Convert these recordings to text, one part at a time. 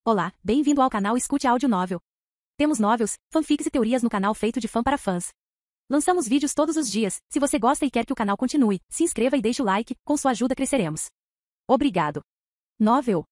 Olá, bem-vindo ao canal Escute Áudio Novel. Temos novels, fanfics e teorias no canal feito de fã para fãs. Lançamos vídeos todos os dias. Se você gosta e quer que o canal continue, se inscreva e deixe o like, com sua ajuda cresceremos. Obrigado. Novel.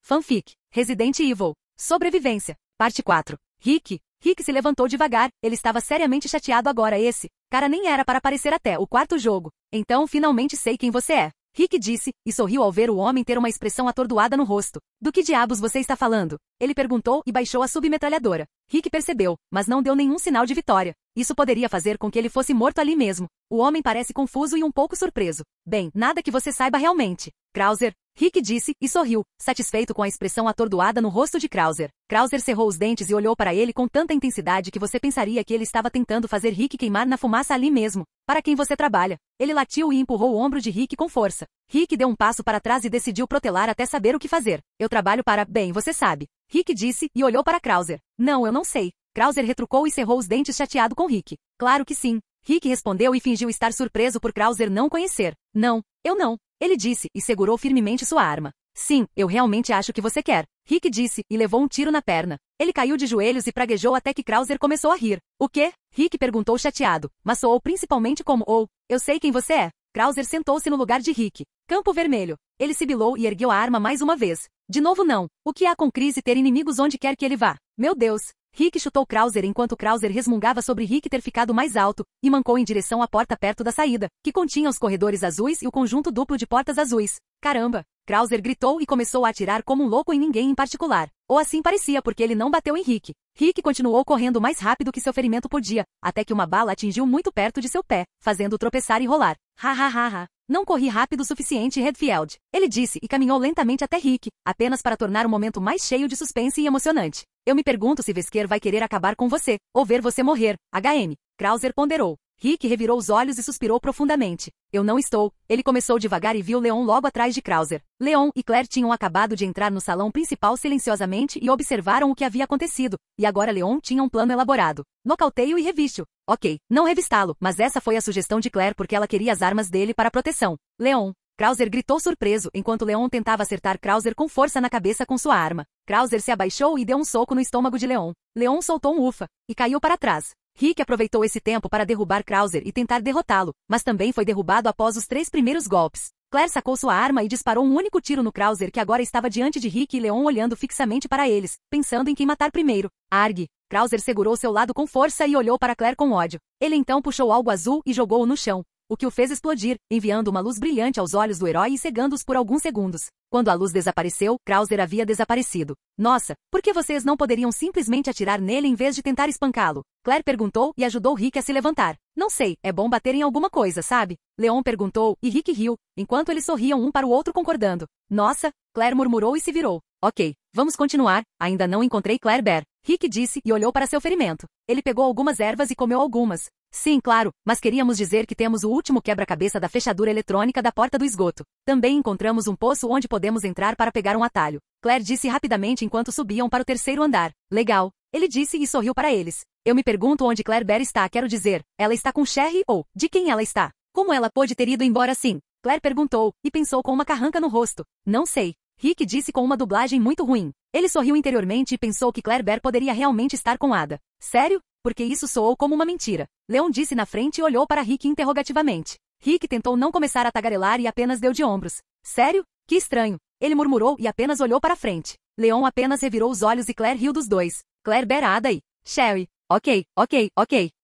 Fanfic. Resident Evil. Sobrevivência. Parte 4. Rick se levantou devagar, ele estava seriamente chateado agora. Esse cara nem era para aparecer até o quarto jogo. Então finalmente sei quem você é. Rick disse, e sorriu ao ver o homem ter uma expressão atordoada no rosto. Do que diabos você está falando? Ele perguntou e baixou a submetralhadora. Rick percebeu, mas não deu nenhum sinal de vitória. Isso poderia fazer com que ele fosse morto ali mesmo. O homem parece confuso e um pouco surpreso. Bem, nada que você saiba realmente. Krauser, Rick disse, e sorriu, satisfeito com a expressão atordoada no rosto de Krauser. Krauser cerrou os dentes e olhou para ele com tanta intensidade que você pensaria que ele estava tentando fazer Rick queimar na fumaça ali mesmo. Para quem você trabalha? Ele latiu e empurrou o ombro de Rick com força. Rick deu um passo para trás e decidiu protelar até saber o que fazer. Eu trabalho para, bem, você sabe. Rick disse, e olhou para Krauser. Não, eu não sei. Krauser retrucou e cerrou os dentes chateado com Rick. Claro que sim. Rick respondeu e fingiu estar surpreso por Krauser não conhecer. Não, eu não. Ele disse, e segurou firmemente sua arma. Sim, eu realmente acho que você quer. Rick disse, e levou um tiro na perna. Ele caiu de joelhos e praguejou até que Krauser começou a rir. O quê? Rick perguntou chateado, mas soou principalmente como, eu sei quem você é. Krauser sentou-se no lugar de Rick. Campo vermelho. Ele sibilou e ergueu a arma mais uma vez. De novo não. O que há com Chris e ter inimigos onde quer que ele vá? Meu Deus. Rick chutou Krauser enquanto Krauser resmungava sobre Rick ter ficado mais alto, e mancou em direção à porta perto da saída, que continha os corredores azuis e o conjunto duplo de portas azuis. Caramba! Krauser gritou e começou a atirar como um louco em ninguém em particular. Ou assim parecia porque ele não bateu em Rick. Rick continuou correndo mais rápido que seu ferimento podia, até que uma bala atingiu muito perto de seu pé, fazendo-o tropeçar e rolar. Ha. Não corri rápido o suficiente, Redfield. Ele disse e caminhou lentamente até Rick, apenas para tornar o momento mais cheio de suspense e emocionante. Eu me pergunto se Wesker vai querer acabar com você, ou ver você morrer, HM. Krauser ponderou. Rick revirou os olhos e suspirou profundamente. Eu não estou. Ele começou devagar e viu Leon logo atrás de Krauser. Leon e Claire tinham acabado de entrar no salão principal silenciosamente e observaram o que havia acontecido, e agora Leon tinha um plano elaborado. Nocauteio e reviste-o. Ok, não revistá-lo, mas essa foi a sugestão de Claire porque ela queria as armas dele para proteção. Leon. Krauser gritou surpreso enquanto Leon tentava acertar Krauser com força na cabeça com sua arma. Krauser se abaixou e deu um soco no estômago de Leon. Leon soltou um ufa e caiu para trás. Rick aproveitou esse tempo para derrubar Krauser e tentar derrotá-lo, mas também foi derrubado após os 3 primeiros golpes. Claire sacou sua arma e disparou um único tiro no Krauser que agora estava diante de Rick e Leon olhando fixamente para eles, pensando em quem matar primeiro. Arg! Krauser segurou seu lado com força e olhou para Claire com ódio. Ele então puxou algo azul e jogou-o no chão, o que o fez explodir, enviando uma luz brilhante aos olhos do herói e cegando-os por alguns segundos. Quando a luz desapareceu, Krauser havia desaparecido. Nossa, por que vocês não poderiam simplesmente atirar nele em vez de tentar espancá-lo? Claire perguntou e ajudou Rick a se levantar. Não sei, é bom bater em alguma coisa, sabe? Leon perguntou, e Rick riu, enquanto eles sorriam um para o outro concordando. Nossa, Claire murmurou e se virou. Ok, vamos continuar, ainda não encontrei Claire Bear. Rick disse e olhou para seu ferimento. Ele pegou algumas ervas e comeu algumas. Sim, claro, mas queríamos dizer que temos o último quebra-cabeça da fechadura eletrônica da porta do esgoto. Também encontramos um poço onde podemos entrar para pegar um atalho. Claire disse rapidamente enquanto subiam para o 3º andar. Legal. Ele disse e sorriu para eles. Eu me pergunto onde Claire Bear está, quero dizer, ela está com Sherry ou, de quem ela está? Como ela pôde ter ido embora assim? Claire perguntou, e pensou com uma carranca no rosto. Não sei. Rick disse com uma dublagem muito ruim. Ele sorriu interiormente e pensou que Claire Bear poderia realmente estar com Ada. Sério? Porque isso soou como uma mentira. Leon disse na frente e olhou para Rick interrogativamente. Rick tentou não começar a tagarelar e apenas deu de ombros. Sério? Que estranho. Ele murmurou e apenas olhou para frente. Leon apenas revirou os olhos e Claire riu dos dois. Claire Bear, Ada e Sherry. Ok.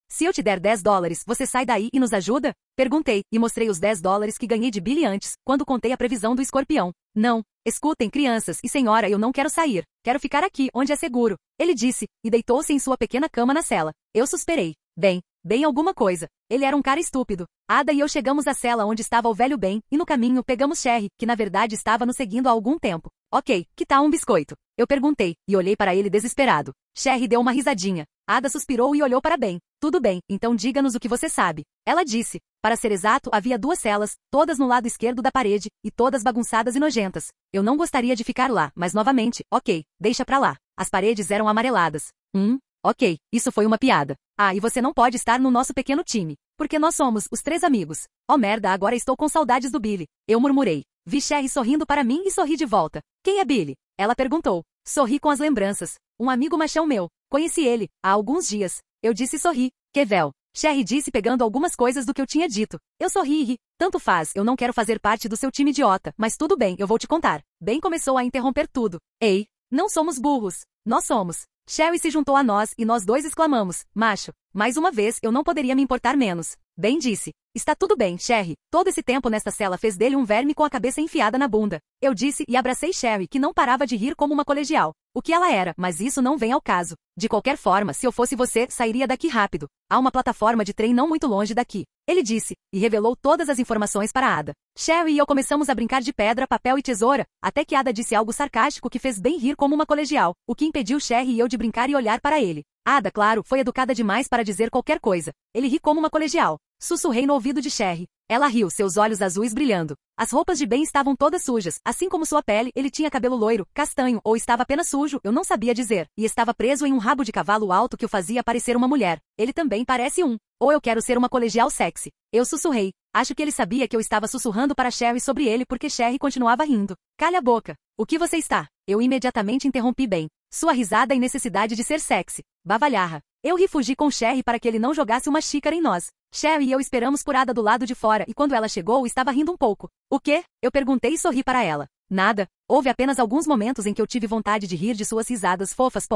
Se eu te der $10, você sai daí e nos ajuda? Perguntei, e mostrei os $10 que ganhei de Billy antes, quando contei a previsão do escorpião. Não. Escutem, crianças e senhora, eu não quero sair. Quero ficar aqui, onde é seguro. Ele disse, e deitou-se em sua pequena cama na cela. Eu suspirei. Bem alguma coisa. Ele era um cara estúpido. Ada e eu chegamos à cela onde estava o velho Ben, e no caminho pegamos Sherry, que na verdade estava nos seguindo há algum tempo. Ok, que tal um biscoito? Eu perguntei, e olhei para ele desesperado. Sherry deu uma risadinha. Ada suspirou e olhou para Ben. Tudo bem, então diga-nos o que você sabe. Ela disse. Para ser exato, havia 2 celas, todas no lado esquerdo da parede, e todas bagunçadas e nojentas. Eu não gostaria de ficar lá, mas novamente, ok, deixa pra lá. As paredes eram amareladas. Ok, isso foi uma piada. Ah, e você não pode estar no nosso pequeno time. Porque nós somos os 3 amigos. Oh merda, agora estou com saudades do Billy. Eu murmurei. Vi Sherry sorrindo para mim e sorri de volta. Quem é Billy? Ela perguntou. Sorri com as lembranças. Um amigo machão meu. Conheci ele, há alguns dias. Eu disse e sorri. Kevel. Sherry disse pegando algumas coisas do que eu tinha dito. Eu sorri e ri. Tanto faz, eu não quero fazer parte do seu time idiota, mas tudo bem, eu vou te contar. Ben começou a interromper tudo. Ei, não somos burros. Nós somos. Sherry se juntou a nós e nós dois exclamamos, macho. Mais uma vez, eu não poderia me importar menos. Ben disse. Está tudo bem, Sherry. Todo esse tempo nesta cela fez dele um verme com a cabeça enfiada na bunda. Eu disse e abracei Sherry, que não parava de rir como uma colegial. O que ela era, mas isso não vem ao caso. De qualquer forma, se eu fosse você, sairia daqui rápido. Há uma plataforma de trem não muito longe daqui. Ele disse, e revelou todas as informações para Ada. Sherry e eu começamos a brincar de pedra, papel e tesoura, até que Ada disse algo sarcástico que fez Ben rir como uma colegial, o que impediu Sherry e eu de brincar e olhar para ele. Ada, claro, foi educada demais para dizer qualquer coisa. Ele ri como uma colegial. Sussurrei no ouvido de Sherry. Ela riu, seus olhos azuis brilhando. As roupas de Ben estavam todas sujas, assim como sua pele, ele tinha cabelo loiro, castanho, ou estava apenas sujo, eu não sabia dizer, e estava preso em um rabo de cavalo alto que o fazia parecer uma mulher. Ele também parece um. Ou eu quero ser uma colegial sexy. Eu sussurrei. Acho que ele sabia que eu estava sussurrando para Sherry sobre ele porque Sherry continuava rindo. Calha a boca. O que você está? Eu imediatamente interrompi Ben. Sua risada e necessidade de ser sexy. Bavalharra. Eu refugi com Sherry para que ele não jogasse uma xícara em nós. Sherry e eu esperamos por Ada do lado de fora e quando ela chegou estava rindo um pouco. O quê? Eu perguntei e sorri para ela. Nada. Houve apenas alguns momentos em que eu tive vontade de rir de suas risadas fofas.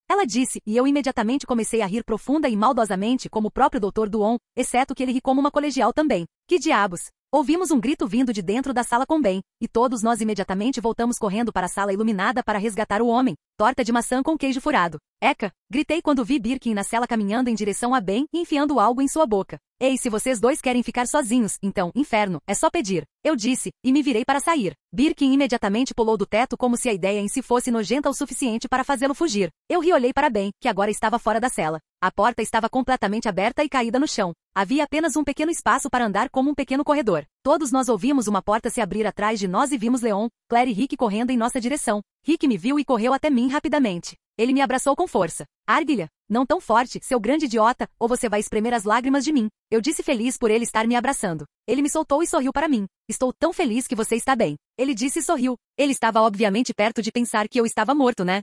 Ela disse, e eu imediatamente comecei a rir profunda e maldosamente como o próprio Dr. Duon, exceto que ele ri como uma colegial também. Que diabos? Ouvimos um grito vindo de dentro da sala com Ben, e todos nós imediatamente voltamos correndo para a sala iluminada para resgatar o homem. Torta de maçã com queijo furado. Eca! Gritei quando vi Birkin na cela caminhando em direção a Ben e enfiando algo em sua boca. Ei, se vocês dois querem ficar sozinhos, então, inferno, é só pedir. Eu disse, e me virei para sair. Birkin imediatamente pulou do teto como se a ideia em si fosse nojenta o suficiente para fazê-lo fugir. Eu ri e olhei para Ben, que agora estava fora da cela. A porta estava completamente aberta e caída no chão. Havia apenas um pequeno espaço para andar como um pequeno corredor. Todos nós ouvimos uma porta se abrir atrás de nós e vimos Leon, Claire e Rick correndo em nossa direção. Rick me viu e correu até mim rapidamente. Ele me abraçou com força. Arguilha, não tão forte, seu grande idiota, ou você vai espremer as lágrimas de mim. Eu disse feliz por ele estar me abraçando. Ele me soltou e sorriu para mim. Estou tão feliz que você está bem. Ele disse e sorriu. Ele estava obviamente perto de pensar que eu estava morto, né?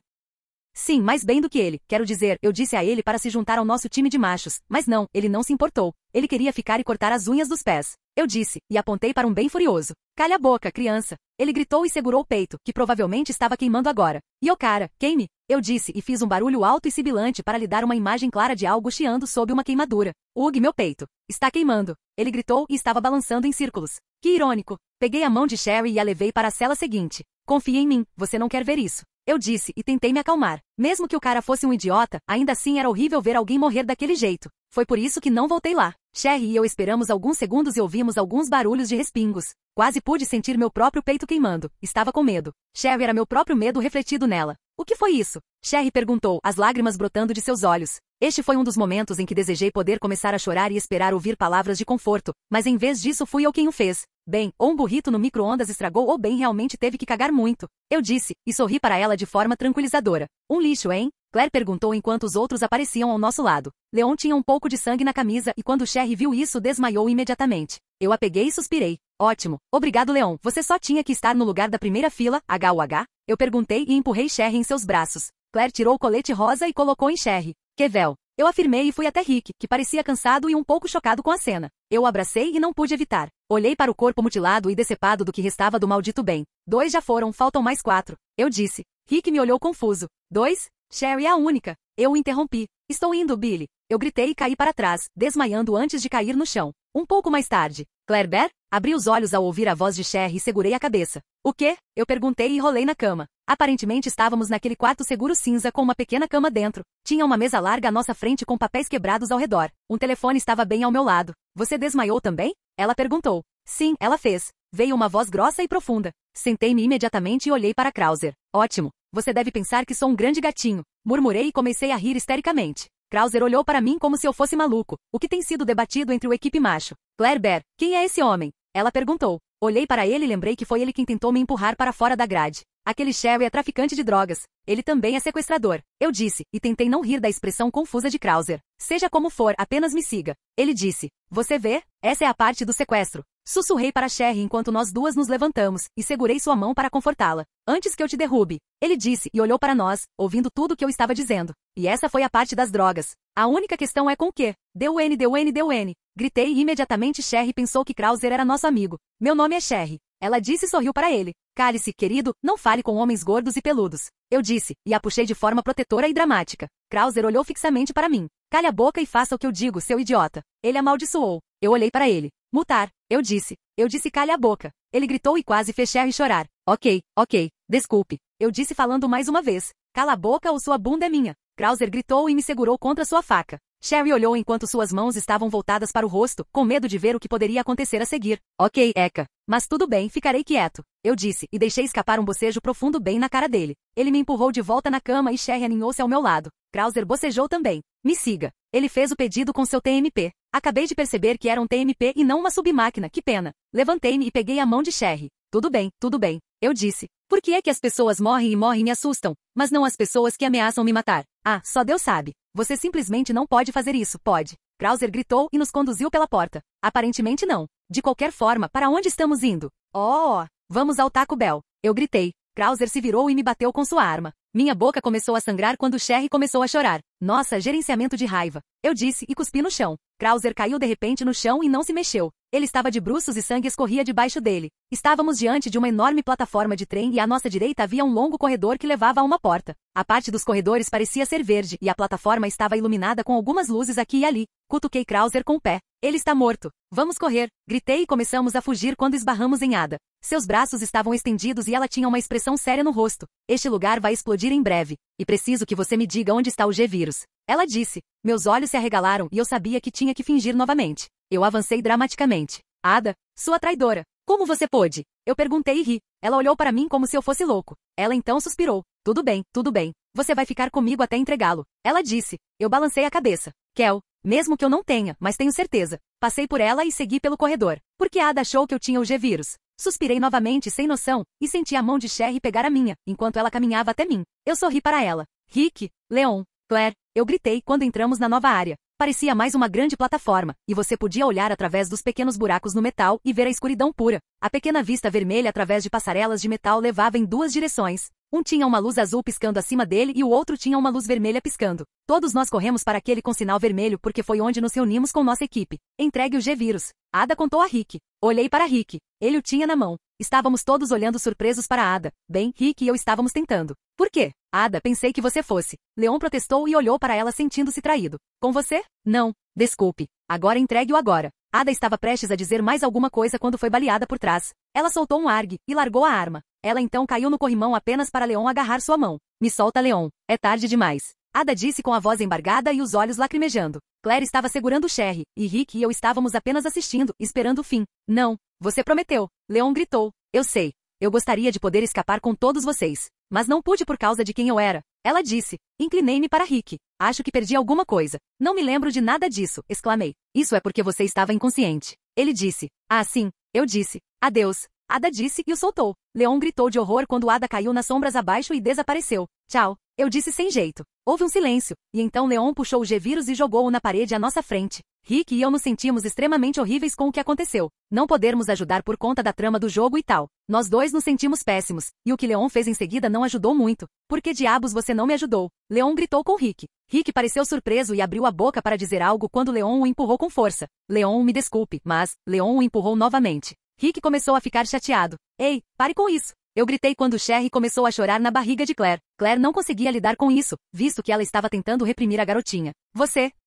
Sim, mais bem do que ele. Quero dizer, eu disse a ele para se juntar ao nosso time de machos, mas não, ele não se importou. Ele queria ficar e cortar as unhas dos pés. Eu disse, e apontei para um bem furioso. Calha a boca, criança. Ele gritou e segurou o peito, que provavelmente estava queimando agora. E o cara, queime. Eu disse e fiz um barulho alto e sibilante para lhe dar uma imagem clara de algo chiando sob uma queimadura. Ugh, meu peito. Está queimando. Ele gritou e estava balançando em círculos. Que irônico. Peguei a mão de Sherry e a levei para a cela seguinte. Confie em mim, você não quer ver isso. Eu disse e tentei me acalmar. Mesmo que o cara fosse um idiota, ainda assim era horrível ver alguém morrer daquele jeito. Foi por isso que não voltei lá. Sherry e eu esperamos alguns segundos e ouvimos alguns barulhos de respingos. Quase pude sentir meu próprio peito queimando. Estava com medo. Sherry era meu próprio medo refletido nela. O que foi isso? Sherry perguntou, as lágrimas brotando de seus olhos. Este foi um dos momentos em que desejei poder começar a chorar e esperar ouvir palavras de conforto, mas em vez disso fui eu quem o fez. Bem, ou um burrito no micro-ondas estragou ou Ben realmente teve que cagar muito. Eu disse, e sorri para ela de forma tranquilizadora. Um lixo, hein? Claire perguntou enquanto os outros apareciam ao nosso lado. Leon tinha um pouco de sangue na camisa e quando Sherry viu isso desmaiou imediatamente. Eu a peguei e suspirei. Ótimo. Obrigado, Leon. Você só tinha que estar no lugar da primeira fila, H? Eu perguntei e empurrei Sherry em seus braços. Claire tirou o colete rosa e colocou em Sherry. Kevel. Eu afirmei e fui até Rick, que parecia cansado e um pouco chocado com a cena. Eu o abracei e não pude evitar. Olhei para o corpo mutilado e decepado do que restava do maldito Ben. 2 já foram, faltam mais 4. Eu disse. Rick me olhou confuso. 2? Sherry é a única. Eu o interrompi. Estou indo, Billy. Eu gritei e caí para trás, desmaiando antes de cair no chão. Um pouco mais tarde. Claire Bear? Abri os olhos ao ouvir a voz de Sherry e segurei a cabeça. O quê? Eu perguntei e rolei na cama. Aparentemente estávamos naquele quarto seguro cinza com uma pequena cama dentro. Tinha uma mesa larga à nossa frente com papéis quebrados ao redor. Um telefone estava bem ao meu lado. Você desmaiou também? Ela perguntou. Sim, ela fez. Veio uma voz grossa e profunda. Sentei-me imediatamente e olhei para Krauser. Ótimo. Você deve pensar que sou um grande gatinho. Murmurei e comecei a rir histericamente. Krauser olhou para mim como se eu fosse maluco. O que tem sido debatido entre o equipe macho? Claire Bear, quem é esse homem? Ela perguntou. Olhei para ele e lembrei que foi ele quem tentou me empurrar para fora da grade. Aquele Sherry é traficante de drogas. Ele também é sequestrador. Eu disse, e tentei não rir da expressão confusa de Krauser. Seja como for, apenas me siga. Ele disse. Você vê? Essa é a parte do sequestro. Sussurrei para Sherry enquanto nós duas nos levantamos, e segurei sua mão para confortá-la. Antes que eu te derrube, ele disse e olhou para nós, ouvindo tudo o que eu estava dizendo. E essa foi a parte das drogas. A única questão é com o quê? Deu N, deu N, deu N. Gritei e imediatamente Sherry pensou que Krauser era nosso amigo. Meu nome é Sherry. Ela disse e sorriu para ele. Cale-se, querido, não fale com homens gordos e peludos. Eu disse, e a puxei de forma protetora e dramática. Krauser olhou fixamente para mim. Cale a boca e faça o que eu digo, seu idiota. Ele amaldiçoou. Eu olhei para ele. Mutar. Eu disse. Eu disse cale a boca. Ele gritou e quase fez Sherry chorar. Ok, desculpe. Eu disse falando mais uma vez. Cala a boca ou sua bunda é minha. Krauser gritou e me segurou contra sua faca. Sherry olhou enquanto suas mãos estavam voltadas para o rosto, com medo de ver o que poderia acontecer a seguir. Ok, Eka. Mas tudo bem, ficarei quieto. Eu disse, e deixei escapar um bocejo profundo bem na cara dele. Ele me empurrou de volta na cama e Sherry aninhou-se ao meu lado. Krauser bocejou também. Me siga. Ele fez o pedido com seu TMP. Acabei de perceber que era um TMP e não uma submáquina, que pena. Levantei-me e peguei a mão de Sherry. Tudo bem. Eu disse. Por que é que as pessoas morrem e me assustam, mas não as pessoas que ameaçam me matar? Ah, só Deus sabe. Você simplesmente não pode fazer isso, pode. Krauser gritou e nos conduziu pela porta. Aparentemente não. De qualquer forma, para onde estamos indo? Vamos ao Taco Bell. Eu gritei. Krauser se virou e me bateu com sua arma. Minha boca começou a sangrar quando Sherry começou a chorar. Nossa, gerenciamento de raiva. Eu disse e cuspi no chão. Krauser caiu de repente no chão e não se mexeu. Ele estava de bruços e sangue escorria debaixo dele. Estávamos diante de uma enorme plataforma de trem e à nossa direita havia um longo corredor que levava a uma porta. A parte dos corredores parecia ser verde e a plataforma estava iluminada com algumas luzes aqui e ali. Cutuquei Krauser com o pé. Ele está morto. Vamos correr. Gritei e começamos a fugir quando esbarramos em Ada. Seus braços estavam estendidos e ela tinha uma expressão séria no rosto. Este lugar vai explodir em breve. E preciso que você me diga onde está o G-Vírus. Ela disse. Meus olhos se arregalaram e eu sabia que tinha que fingir novamente. Eu avancei dramaticamente. Ada, sua traidora. Como você pôde? Eu perguntei e ri. Ela olhou para mim como se eu fosse louco. Ela então suspirou. Tudo bem. Você vai ficar comigo até entregá-lo. Ela disse. Eu balancei a cabeça. Kel, mesmo que eu não tenha, mas tenho certeza. Passei por ela e segui pelo corredor. Porque Ada achou que eu tinha o G-Vírus. Suspirei novamente sem noção, e senti a mão de Sherry pegar a minha, enquanto ela caminhava até mim. Eu sorri para ela. Rick, Leon, Claire, eu gritei quando entramos na nova área. Parecia mais uma grande plataforma, e você podia olhar através dos pequenos buracos no metal e ver a escuridão pura. A pequena vista vermelha através de passarelas de metal levava em duas direções. Um tinha uma luz azul piscando acima dele e o outro tinha uma luz vermelha piscando. Todos nós corremos para aquele com sinal vermelho porque foi onde nos reunimos com nossa equipe. Entregue o G-Vírus. Ada contou a Rick. Olhei para Rick. Ele o tinha na mão. Estávamos todos olhando surpresos para Ada. Bem, Rick e eu estávamos tentando. Por quê? Ada, pensei que você fosse. Leon protestou e olhou para ela sentindo-se traído. Com você? Não. Desculpe. Agora entregue-o agora. Ada estava prestes a dizer mais alguma coisa quando foi baleada por trás. Ela soltou um argue e largou a arma. Ela então caiu no corrimão apenas para Leon agarrar sua mão. Me solta, Leon. É tarde demais. Ada disse com a voz embargada e os olhos lacrimejando. Claire estava segurando Sherry, e Rick e eu estávamos apenas assistindo, esperando o fim. Não. Você prometeu. Leon gritou. Eu sei. Eu gostaria de poder escapar com todos vocês. Mas não pude por causa de quem eu era. Ela disse. Inclinei-me para Rick. Acho que perdi alguma coisa. Não me lembro de nada disso, exclamei. Isso é porque você estava inconsciente. Ele disse. Ah, sim. Eu disse. Adeus. Ada disse e o soltou. Leon gritou de horror quando Ada caiu nas sombras abaixo e desapareceu. Tchau. Eu disse sem jeito. Houve um silêncio, e então Leon puxou o G-Vírus e jogou-o na parede à nossa frente. Rick e eu nos sentimos extremamente horríveis com o que aconteceu. Não podermos ajudar por conta da trama do jogo e tal. Nós dois nos sentimos péssimos, e o que Leon fez em seguida não ajudou muito. Por que diabos você não me ajudou? Leon gritou com Rick. Rick pareceu surpreso e abriu a boca para dizer algo quando Leon o empurrou com força. Leon, me desculpe, mas Leon o empurrou novamente. Rick começou a ficar chateado. Ei, pare com isso. Eu gritei quando Sherry começou a chorar na barriga de Claire. Claire não conseguia lidar com isso, visto que ela estava tentando reprimir a garotinha.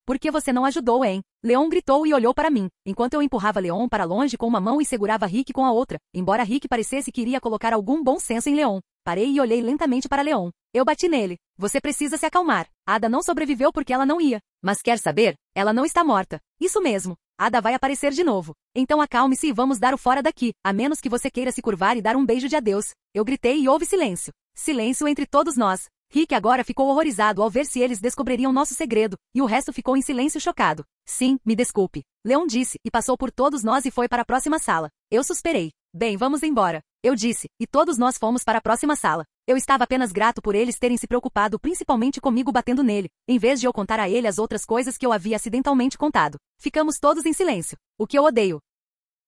Por que você não ajudou, hein? Leon gritou e olhou para mim, enquanto eu empurrava Leon para longe com uma mão e segurava Rick com a outra, embora Rick parecesse que iria colocar algum bom senso em Leon. Parei e olhei lentamente para Leon. Eu bati nele. Você precisa se acalmar. Ada não sobreviveu porque ela não ia. Mas quer saber? Ela não está morta. Isso mesmo. Ada vai aparecer de novo. Então acalme-se e vamos dar o fora daqui, a menos que você queira se curvar e dar um beijo de adeus. Eu gritei e houve silêncio. Silêncio entre todos nós. Rick agora ficou horrorizado ao ver se eles descobririam nosso segredo, e o resto ficou em silêncio chocado. Sim, me desculpe. Leon disse, e passou por todos nós e foi para a próxima sala. Eu suspirei. Bem, vamos embora. Eu disse, e todos nós fomos para a próxima sala. Eu estava apenas grato por eles terem se preocupado principalmente comigo batendo nele, em vez de eu contar a ele as outras coisas que eu havia acidentalmente contado. Ficamos todos em silêncio. O que eu odeio.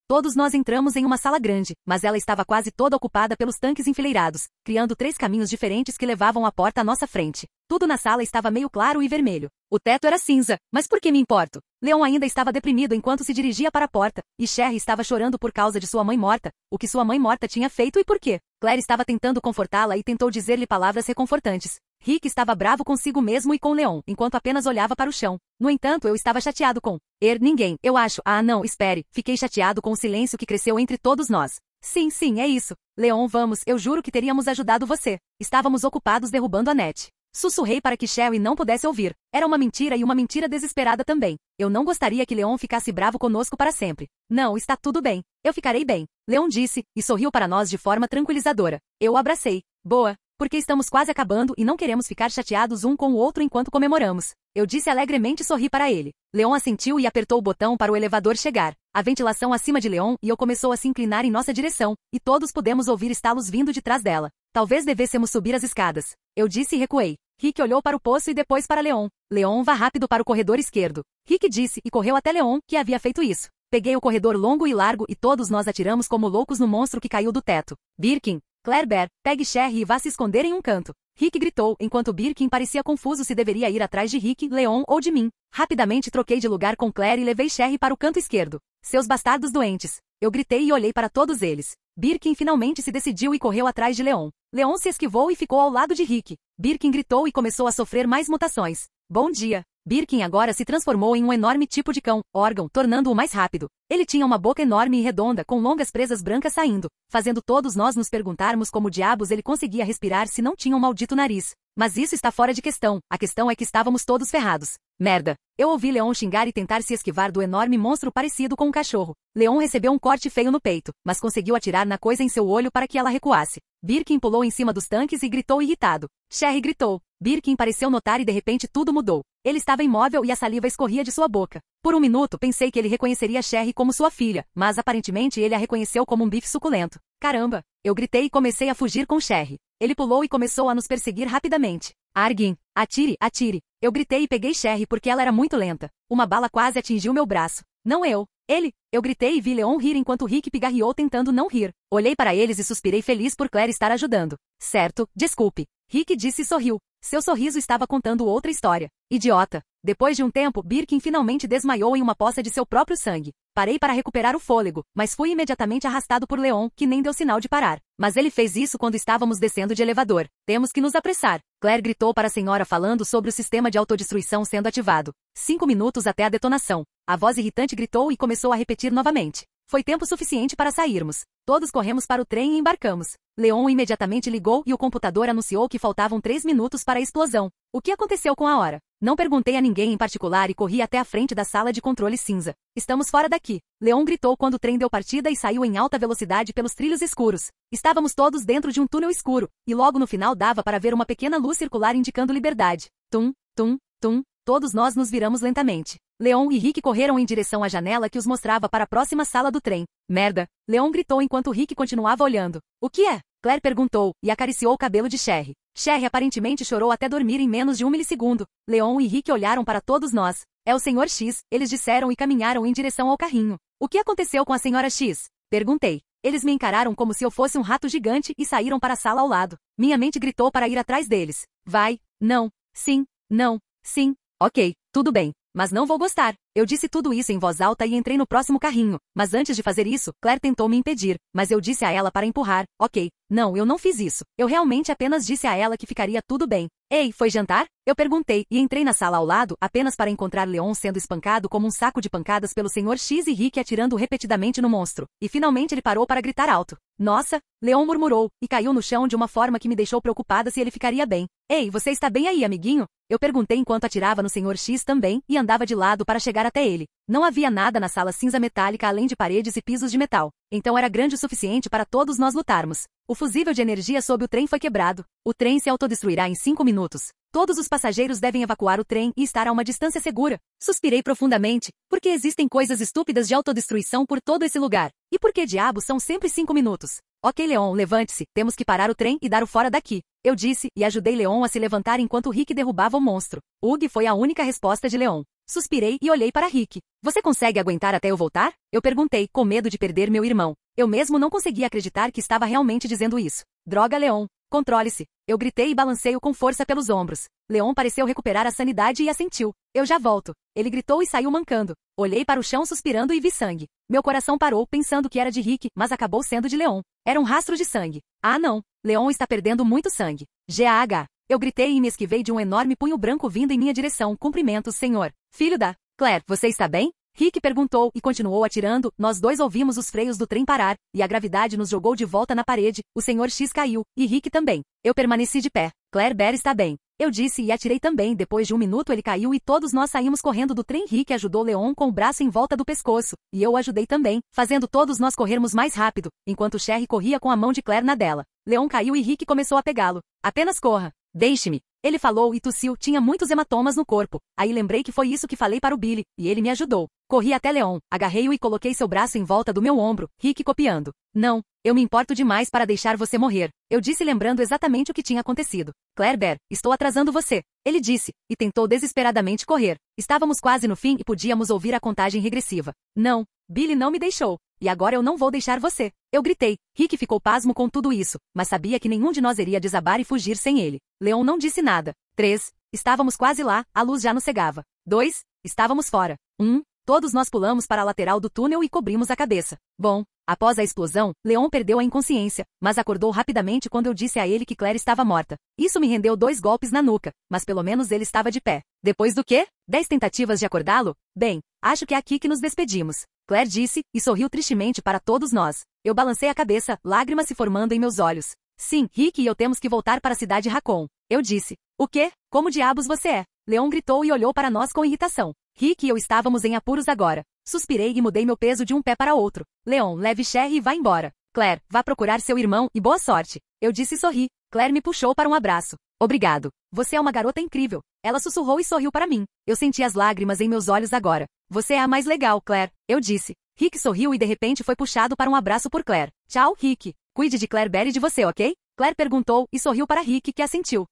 Todos nós entramos em uma sala grande, mas ela estava quase toda ocupada pelos tanques enfileirados, criando 3 caminhos diferentes que levavam a porta à nossa frente. Tudo na sala estava meio claro e vermelho. O teto era cinza, mas por que me importo? Leon ainda estava deprimido enquanto se dirigia para a porta, e Sherry estava chorando por causa de sua mãe morta. O que sua mãe morta tinha feito e por quê? Claire estava tentando confortá-la e tentou dizer-lhe palavras reconfortantes. Rick estava bravo consigo mesmo e com Leon, enquanto apenas olhava para o chão. No entanto, eu estava chateado com ninguém, eu acho. Ah, não, espere. Fiquei chateado com o silêncio que cresceu entre todos nós. Sim, é isso. Leon, vamos, eu juro que teríamos ajudado você. Estávamos ocupados derrubando a net. Sussurrei para que Sherry não pudesse ouvir. Era uma mentira e uma mentira desesperada também. Eu não gostaria que Leon ficasse bravo conosco para sempre. Não, está tudo bem. Eu ficarei bem. Leon disse, e sorriu para nós de forma tranquilizadora. Eu o abracei. Boa. Porque estamos quase acabando e não queremos ficar chateados um com o outro enquanto comemoramos. Eu disse alegremente e sorri para ele. Leon assentiu e apertou o botão para o elevador chegar. A ventilação acima de Leon e eu começou a se inclinar em nossa direção, e todos pudemos ouvir estalos vindo de trás dela. Talvez devêssemos subir as escadas. Eu disse e recuei. Rick olhou para o poço e depois para Leon. Leon, vá rápido para o corredor esquerdo. Rick disse e correu até Leon, que havia feito isso. Peguei o corredor longo e largo e todos nós atiramos como loucos no monstro que caiu do teto. Birkin, Claire Bear, pegue Sherry e vá se esconder em um canto. Rick gritou, enquanto Birkin parecia confuso se deveria ir atrás de Rick, Leon ou de mim. Rapidamente troquei de lugar com Claire e levei Sherry para o canto esquerdo. Seus bastardos doentes. Eu gritei e olhei para todos eles. Birkin finalmente se decidiu e correu atrás de Leon. Leon se esquivou e ficou ao lado de Rick. Birkin gritou e começou a sofrer mais mutações. Bom dia. Birkin agora se transformou em um enorme tipo de cão, órgão, tornando-o mais rápido. Ele tinha uma boca enorme e redonda, com longas presas brancas saindo, fazendo todos nós nos perguntarmos como diabos ele conseguia respirar se não tinha um maldito nariz. Mas isso está fora de questão, a questão é que estávamos todos ferrados. Merda. Eu ouvi Leon xingar e tentar se esquivar do enorme monstro parecido com um cachorro. Leon recebeu um corte feio no peito, mas conseguiu atirar na coisa em seu olho para que ela recuasse. Birkin pulou em cima dos tanques e gritou irritado. Sherry gritou. Birkin pareceu notar e de repente tudo mudou. Ele estava imóvel e a saliva escorria de sua boca. Por um minuto pensei que ele reconheceria Sherry como sua filha, mas aparentemente ele a reconheceu como um bife suculento. Caramba! Eu gritei e comecei a fugir com Sherry. Ele pulou e começou a nos perseguir rapidamente. Argin, atire, atire. Eu gritei e peguei Sherry porque ela era muito lenta. Uma bala quase atingiu meu braço. Não eu. Ele. Eu gritei e vi Leon rir enquanto Rick pigarreou tentando não rir. Olhei para eles e suspirei feliz por Claire estar ajudando. Certo, desculpe. Rick disse e sorriu. Seu sorriso estava contando outra história. Idiota. Depois de um tempo, Birkin finalmente desmaiou em uma poça de seu próprio sangue. Parei para recuperar o fôlego, mas fui imediatamente arrastado por Leon, que nem deu sinal de parar. Mas ele fez isso quando estávamos descendo de elevador. Temos que nos apressar. Claire gritou para a senhora falando sobre o sistema de autodestruição sendo ativado. 5 minutos até a detonação. A voz irritante gritou e começou a repetir novamente. Foi tempo suficiente para sairmos. Todos corremos para o trem e embarcamos. Leon imediatamente ligou e o computador anunciou que faltavam 3 minutos para a explosão. O que aconteceu com a hora? Não perguntei a ninguém em particular e corri até a frente da sala de controle cinza. Estamos fora daqui. Leon gritou quando o trem deu partida e saiu em alta velocidade pelos trilhos escuros. Estávamos todos dentro de um túnel escuro, e logo no final dava para ver uma pequena luz circular indicando liberdade. Tum, tum, tum. Todos nós nos viramos lentamente. Leon e Rick correram em direção à janela que os mostrava para a próxima sala do trem. Merda! Leon gritou enquanto Rick continuava olhando. O que é? Claire perguntou, e acariciou o cabelo de Sherry. Sherry aparentemente chorou até dormir em menos de 1 milissegundo. Leon e Rick olharam para todos nós. É o Sr. X, eles disseram e caminharam em direção ao carrinho. O que aconteceu com a Sra. X? Perguntei. Eles me encararam como se eu fosse um rato gigante e saíram para a sala ao lado. Minha mente gritou para ir atrás deles. Vai, não, sim, não, sim. Ok, tudo bem, mas não vou gostar. Eu disse tudo isso em voz alta e entrei no próximo carrinho, mas antes de fazer isso, Claire tentou me impedir, mas eu disse a ela para empurrar. Ok, não, eu não fiz isso. Eu realmente apenas disse a ela que ficaria tudo bem. Ei, foi jantar? Eu perguntei, e entrei na sala ao lado, apenas para encontrar Leon sendo espancado como um saco de pancadas pelo Sr. X e Rick atirando repetidamente no monstro. E finalmente ele parou para gritar alto. Nossa, Leon murmurou, e caiu no chão de uma forma que me deixou preocupada se ele ficaria bem. Ei, você está bem aí, amiguinho? Eu perguntei enquanto atirava no Sr. X também, e andava de lado para chegar até ele. Não havia nada na sala cinza metálica além de paredes e pisos de metal. Então era grande o suficiente para todos nós lutarmos. O fusível de energia sob o trem foi quebrado. O trem se autodestruirá em 5 minutos. Todos os passageiros devem evacuar o trem e estar a uma distância segura. Suspirei profundamente, porque existem coisas estúpidas de autodestruição por todo esse lugar. E por que diabos são sempre 5 minutos? Ok, Leon, levante-se, temos que parar o trem e dar o fora daqui. Eu disse, e ajudei Leon a se levantar enquanto Rick derrubava o monstro. Ugh foi a única resposta de Leon. Suspirei e olhei para Rick. Você consegue aguentar até eu voltar? Eu perguntei, com medo de perder meu irmão. Eu mesmo não conseguia acreditar que estava realmente dizendo isso. Droga, Leon. Controle-se. Eu gritei e balancei-o com força pelos ombros. Leon pareceu recuperar a sanidade e assentiu. Eu já volto. Ele gritou e saiu mancando. Olhei para o chão suspirando e vi sangue. Meu coração parou pensando que era de Rick, mas acabou sendo de Leon. Era um rastro de sangue. Ah não. Leon está perdendo muito sangue. GAH. Eu gritei e me esquivei de um enorme punho branco vindo em minha direção. Cumprimentos, senhor. Filho da... Claire, você está bem? Rick perguntou e continuou atirando. Nós dois ouvimos os freios do trem parar, e a gravidade nos jogou de volta na parede. O Sr. X caiu, e Rick também. Eu permaneci de pé. Claire Bear está bem. Eu disse e atirei também. Depois de um minuto ele caiu e todos nós saímos correndo do trem. Rick ajudou Leon com o braço em volta do pescoço, e eu o ajudei também, fazendo todos nós corrermos mais rápido, enquanto Sherry corria com a mão de Claire na dela. Leon caiu e Rick começou a pegá-lo. Apenas corra. Deixe-me. Ele falou e tossiu, tinha muitos hematomas no corpo. Aí lembrei que foi isso que falei para o Billy, e ele me ajudou. Corri até Leon, agarrei-o e coloquei seu braço em volta do meu ombro, Rick copiando. Não, eu me importo demais para deixar você morrer. Eu disse lembrando exatamente o que tinha acontecido. Claire Bear, estou atrasando você. Ele disse, e tentou desesperadamente correr. Estávamos quase no fim e podíamos ouvir a contagem regressiva. Não, Billy não me deixou. E agora eu não vou deixar você. Eu gritei. Rick ficou pasmo com tudo isso, mas sabia que nenhum de nós iria desabar e fugir sem ele. Leon não disse nada. 3. Estávamos quase lá, a luz já nos cegava. 2. Estávamos fora. 1. Todos nós pulamos para a lateral do túnel e cobrimos a cabeça. Bom, após a explosão, Leon perdeu a inconsciência, mas acordou rapidamente quando eu disse a ele que Claire estava morta. Isso me rendeu 2 golpes na nuca, mas pelo menos ele estava de pé. Depois do quê? 10 tentativas de acordá-lo? Bem, acho que é aqui que nos despedimos. Claire disse, e sorriu tristemente para todos nós. Eu balancei a cabeça, lágrimas se formando em meus olhos. Sim, Rick e eu temos que voltar para a cidade Raccoon. Eu disse. O quê? Como diabos você é? Leon gritou e olhou para nós com irritação. Rick e eu estávamos em apuros agora. Suspirei e mudei meu peso de um pé para outro. Leon, leve Sherry e vá embora. Claire, vá procurar seu irmão e boa sorte. Eu disse e sorri. Claire me puxou para um abraço. Obrigado. Você é uma garota incrível. Ela sussurrou e sorriu para mim. Eu senti as lágrimas em meus olhos agora. Você é a mais legal, Claire. Eu disse. Rick sorriu e de repente foi puxado para um abraço por Claire. Tchau, Rick. Cuide de Claire Bear e de você, ok? Claire perguntou e sorriu para Rick, que assentiu.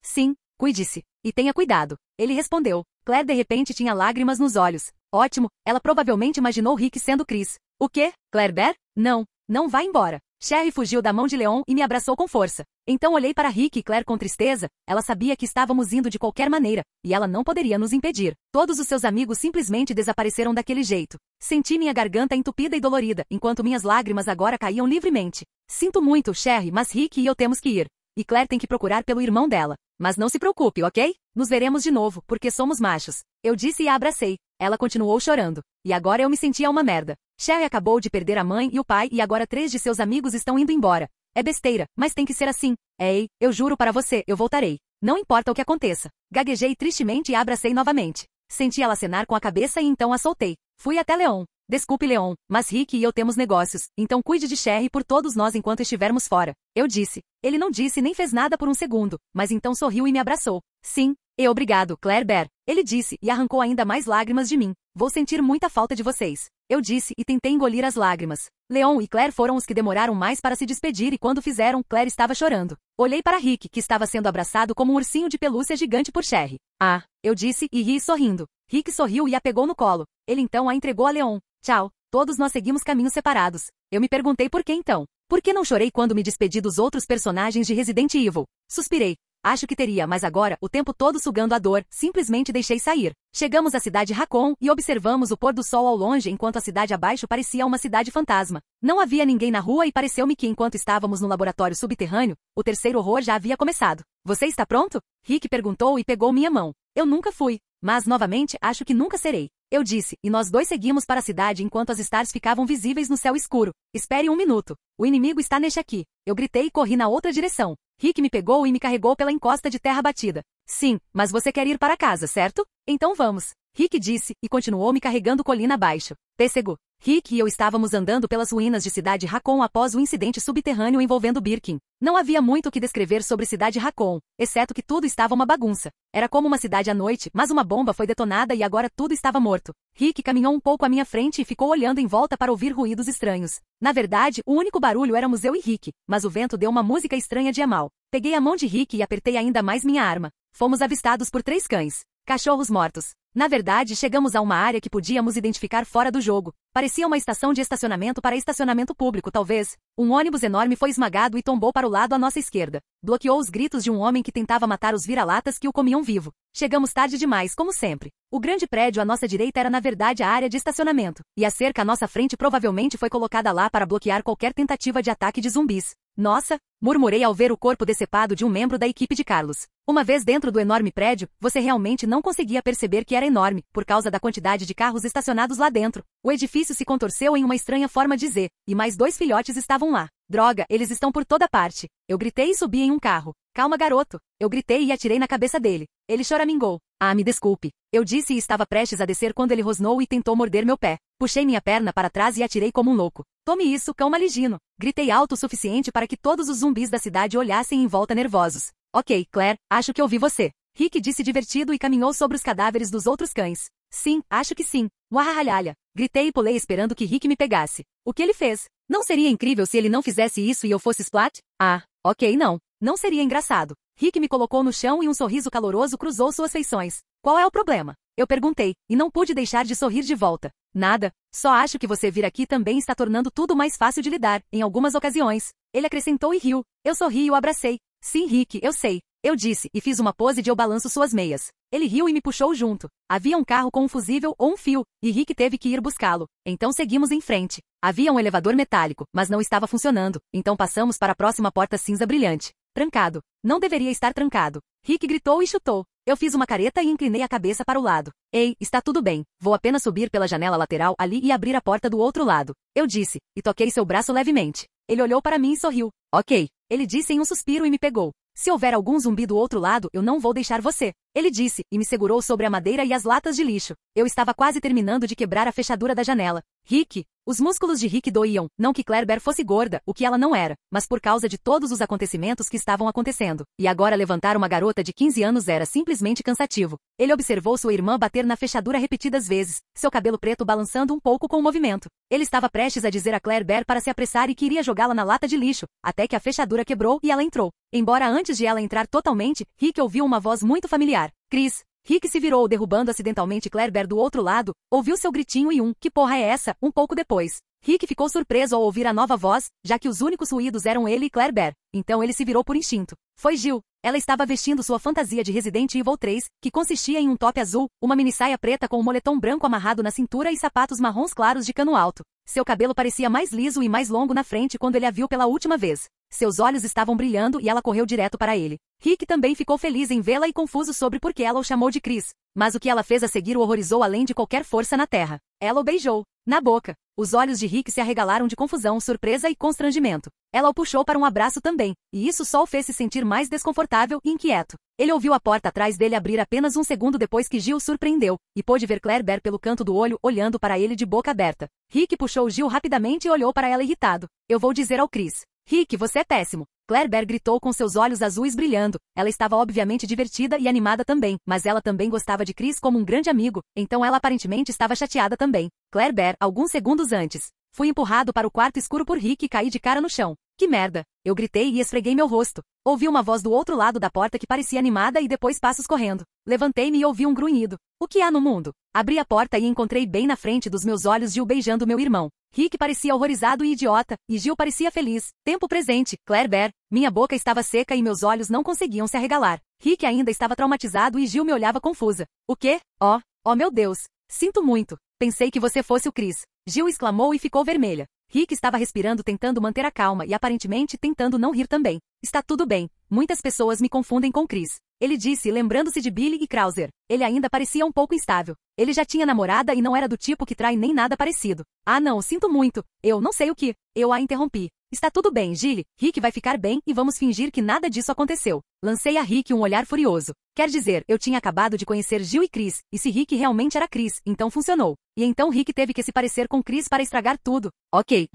Sim, cuide-se. E tenha cuidado. Ele respondeu. Claire de repente tinha lágrimas nos olhos. Ótimo, ela provavelmente imaginou Rick sendo Chris. O quê? Claire Bear? Não, não vá embora. Sherry fugiu da mão de Leon e me abraçou com força. Então olhei para Rick e Claire com tristeza. Ela sabia que estávamos indo de qualquer maneira, e ela não poderia nos impedir. Todos os seus amigos simplesmente desapareceram daquele jeito. Senti minha garganta entupida e dolorida, enquanto minhas lágrimas agora caíam livremente. Sinto muito, Sherry, mas Rick e eu temos que ir. E Claire tem que procurar pelo irmão dela. Mas não se preocupe, ok? Nos veremos de novo, porque somos machos. Eu disse e a abracei. Ela continuou chorando. E agora eu me sentia uma merda. Sherry acabou de perder a mãe e o pai e agora 3 de seus amigos estão indo embora. É besteira, mas tem que ser assim. Ei, eu juro para você, eu voltarei. Não importa o que aconteça. Gaguejei tristemente e a abracei novamente. Senti ela acenar com a cabeça e então a soltei. Fui até Leon. Desculpe, Leon, mas Rick e eu temos negócios, então cuide de Sherry por todos nós enquanto estivermos fora. Eu disse. Ele não disse nem fez nada por um segundo, mas então sorriu e me abraçou. Sim, obrigado, Claire Bear. Ele disse e arrancou ainda mais lágrimas de mim. Vou sentir muita falta de vocês. Eu disse e tentei engolir as lágrimas. Leon e Claire foram os que demoraram mais para se despedir e quando fizeram, Claire estava chorando. Olhei para Rick, que estava sendo abraçado como um ursinho de pelúcia gigante por Sherry. Ah, eu disse e ri sorrindo. Rick sorriu e a pegou no colo. Ele então a entregou a Leon. Tchau. Todos nós seguimos caminhos separados. Eu me perguntei por que então. Por que não chorei quando me despedi dos outros personagens de Resident Evil? Suspirei. Acho que teria, mas agora, o tempo todo sugando a dor, simplesmente deixei sair. Chegamos à cidade Raccoon e observamos o pôr do sol ao longe enquanto a cidade abaixo parecia uma cidade fantasma. Não havia ninguém na rua e pareceu-me que enquanto estávamos no laboratório subterrâneo, o terceiro horror já havia começado. Você está pronto? Rick perguntou e pegou minha mão. Eu nunca fui, mas novamente acho que nunca serei. Eu disse, e nós dois seguimos para a cidade enquanto as stars ficavam visíveis no céu escuro. Espere um minuto. O inimigo está neste aqui. Eu gritei e corri na outra direção. Rick me pegou e me carregou pela encosta de terra batida. Sim, mas você quer ir para casa, certo? Então vamos. Rick disse, e continuou me carregando colina abaixo. Pêssego. Rick e eu estávamos andando pelas ruínas de Cidade Raccoon após o incidente subterrâneo envolvendo Birkin. Não havia muito o que descrever sobre Cidade Raccoon, exceto que tudo estava uma bagunça. Era como uma cidade à noite, mas uma bomba foi detonada e agora tudo estava morto. Rick caminhou um pouco à minha frente e ficou olhando em volta para ouvir ruídos estranhos. Na verdade, o único barulho éramos eu e Rick, mas o vento deu uma música estranha de Amal. Peguei a mão de Rick e apertei ainda mais minha arma. Fomos avistados por 3 cães. Cachorros mortos. Na verdade, chegamos a uma área que podíamos identificar fora do jogo. Parecia uma estação de estacionamento para estacionamento público, talvez. Um ônibus enorme foi esmagado e tombou para o lado à nossa esquerda. Bloqueou os gritos de um homem que tentava matar os vira-latas que o comiam vivo. Chegamos tarde demais, como sempre. O grande prédio à nossa direita era na verdade a área de estacionamento, e a cerca à nossa frente provavelmente foi colocada lá para bloquear qualquer tentativa de ataque de zumbis. Nossa, murmurei ao ver o corpo decepado de um membro da equipe de Carlos. Uma vez dentro do enorme prédio, você realmente não conseguia perceber que era enorme, por causa da quantidade de carros estacionados lá dentro. O edifício se contorceu em uma estranha forma de Z, e mais 2 filhotes estavam lá. Droga, eles estão por toda parte. Eu gritei e subi em um carro. Calma, garoto. Eu gritei e atirei na cabeça dele. Ele choramingou. Ah, me desculpe. Eu disse e estava prestes a descer quando ele rosnou e tentou morder meu pé. Puxei minha perna para trás e atirei como um louco. Tome isso, cão maligno. Gritei alto o suficiente para que todos os zumbis da cidade olhassem em volta nervosos. Ok, Claire, acho que ouvi você. Rick disse divertido e caminhou sobre os cadáveres dos outros cães. Sim, acho que sim. Uahahalhalha. Gritei e pulei esperando que Rick me pegasse. O que ele fez? Não seria incrível se ele não fizesse isso e eu fosse Splat? Ah, ok, não. Não seria engraçado. Rick me colocou no chão e um sorriso caloroso cruzou suas feições. Qual é o problema? Eu perguntei, e não pude deixar de sorrir de volta. Nada, só acho que você vir aqui também está tornando tudo mais fácil de lidar, em algumas ocasiões. Ele acrescentou e riu. Eu sorri e o abracei. Sim, Rick, eu sei. Eu disse, e fiz uma pose de eu balanço suas meias. Ele riu e me puxou junto. Havia um carro com um fusível ou um fio, e Rick teve que ir buscá-lo. Então seguimos em frente. Havia um elevador metálico, mas não estava funcionando, então passamos para a próxima porta cinza brilhante. Trancado. Não deveria estar trancado. Rick gritou e chutou. Eu fiz uma careta e inclinei a cabeça para o lado. Ei, está tudo bem. Vou apenas subir pela janela lateral ali e abrir a porta do outro lado. Eu disse, e toquei seu braço levemente. Ele olhou para mim e sorriu. Ok. Ele disse em um suspiro e me pegou. Se houver algum zumbi do outro lado, eu não vou deixar você. Ele disse, e me segurou sobre a madeira e as latas de lixo. Eu estava quase terminando de quebrar a fechadura da janela. Rick. Os músculos de Rick doíam, não que Claire Bear fosse gorda, o que ela não era, mas por causa de todos os acontecimentos que estavam acontecendo. E agora levantar uma garota de 15 anos era simplesmente cansativo. Ele observou sua irmã bater na fechadura repetidas vezes, seu cabelo preto balançando um pouco com o movimento. Ele estava prestes a dizer a Claire Bear para se apressar e que iria jogá-la na lata de lixo, até que a fechadura quebrou e ela entrou. Embora antes de ela entrar totalmente, Rick ouviu uma voz muito familiar. Chris. Rick se virou derrubando acidentalmente Claire Bear do outro lado, ouviu seu gritinho e que porra é essa, um pouco depois. Rick ficou surpreso ao ouvir a nova voz, já que os únicos ruídos eram ele e Claire Bear. Então ele se virou por instinto. Foi Jill. Ela estava vestindo sua fantasia de Resident Evil 3, que consistia em um top azul, uma minissaia preta com um moletom branco amarrado na cintura e sapatos marrons claros de cano alto. Seu cabelo parecia mais liso e mais longo na frente quando ele a viu pela última vez. Seus olhos estavam brilhando e ela correu direto para ele. Rick também ficou feliz em vê-la e confuso sobre por que ela o chamou de Chris. Mas o que ela fez a seguir o horrorizou além de qualquer força na terra. Ela o beijou. Na boca. Os olhos de Rick se arregalaram de confusão, surpresa e constrangimento. Ela o puxou para um abraço também, e isso só o fez se sentir mais desconfortável e inquieto. Ele ouviu a porta atrás dele abrir apenas um segundo depois que Jill o surpreendeu, e pôde ver Claire Bear pelo canto do olho, olhando para ele de boca aberta. Rick puxou Jill rapidamente e olhou para ela irritado. Eu vou dizer ao Chris. Rick, você é péssimo. Claire Bear gritou com seus olhos azuis brilhando. Ela estava obviamente divertida e animada também, mas ela também gostava de Chris como um grande amigo, então ela aparentemente estava chateada também. Claire Bear, alguns segundos antes. Fui empurrado para o quarto escuro por Rick e caí de cara no chão. Que merda! Eu gritei e esfreguei meu rosto. Ouvi uma voz do outro lado da porta que parecia animada e depois passos correndo. Levantei-me e ouvi um grunhido. O que há no mundo? Abri a porta e encontrei bem na frente dos meus olhos Jill beijando meu irmão. Rick parecia horrorizado e idiota, e Jill parecia feliz. Tempo presente, Claire Bear. Minha boca estava seca e meus olhos não conseguiam se arregalar. Rick ainda estava traumatizado e Jill me olhava confusa. O quê? Oh meu Deus. Sinto muito. Pensei que você fosse o Chris. Jill exclamou e ficou vermelha. Rick estava respirando tentando manter a calma e aparentemente tentando não rir também. Está tudo bem. Muitas pessoas me confundem com Chris. Ele disse, lembrando-se de Billy e Krauser. Ele ainda parecia um pouco instável. Ele já tinha namorada e não era do tipo que trai nem nada parecido. Ah não, sinto muito. Eu não sei o que. Eu a interrompi. Está tudo bem, Gilly. Rick vai ficar bem e vamos fingir que nada disso aconteceu. Lancei a Rick um olhar furioso. Quer dizer, eu tinha acabado de conhecer Jill e Chris, e se Rick realmente era Chris, então funcionou. E então Rick teve que se parecer com Chris para estragar tudo. Ok,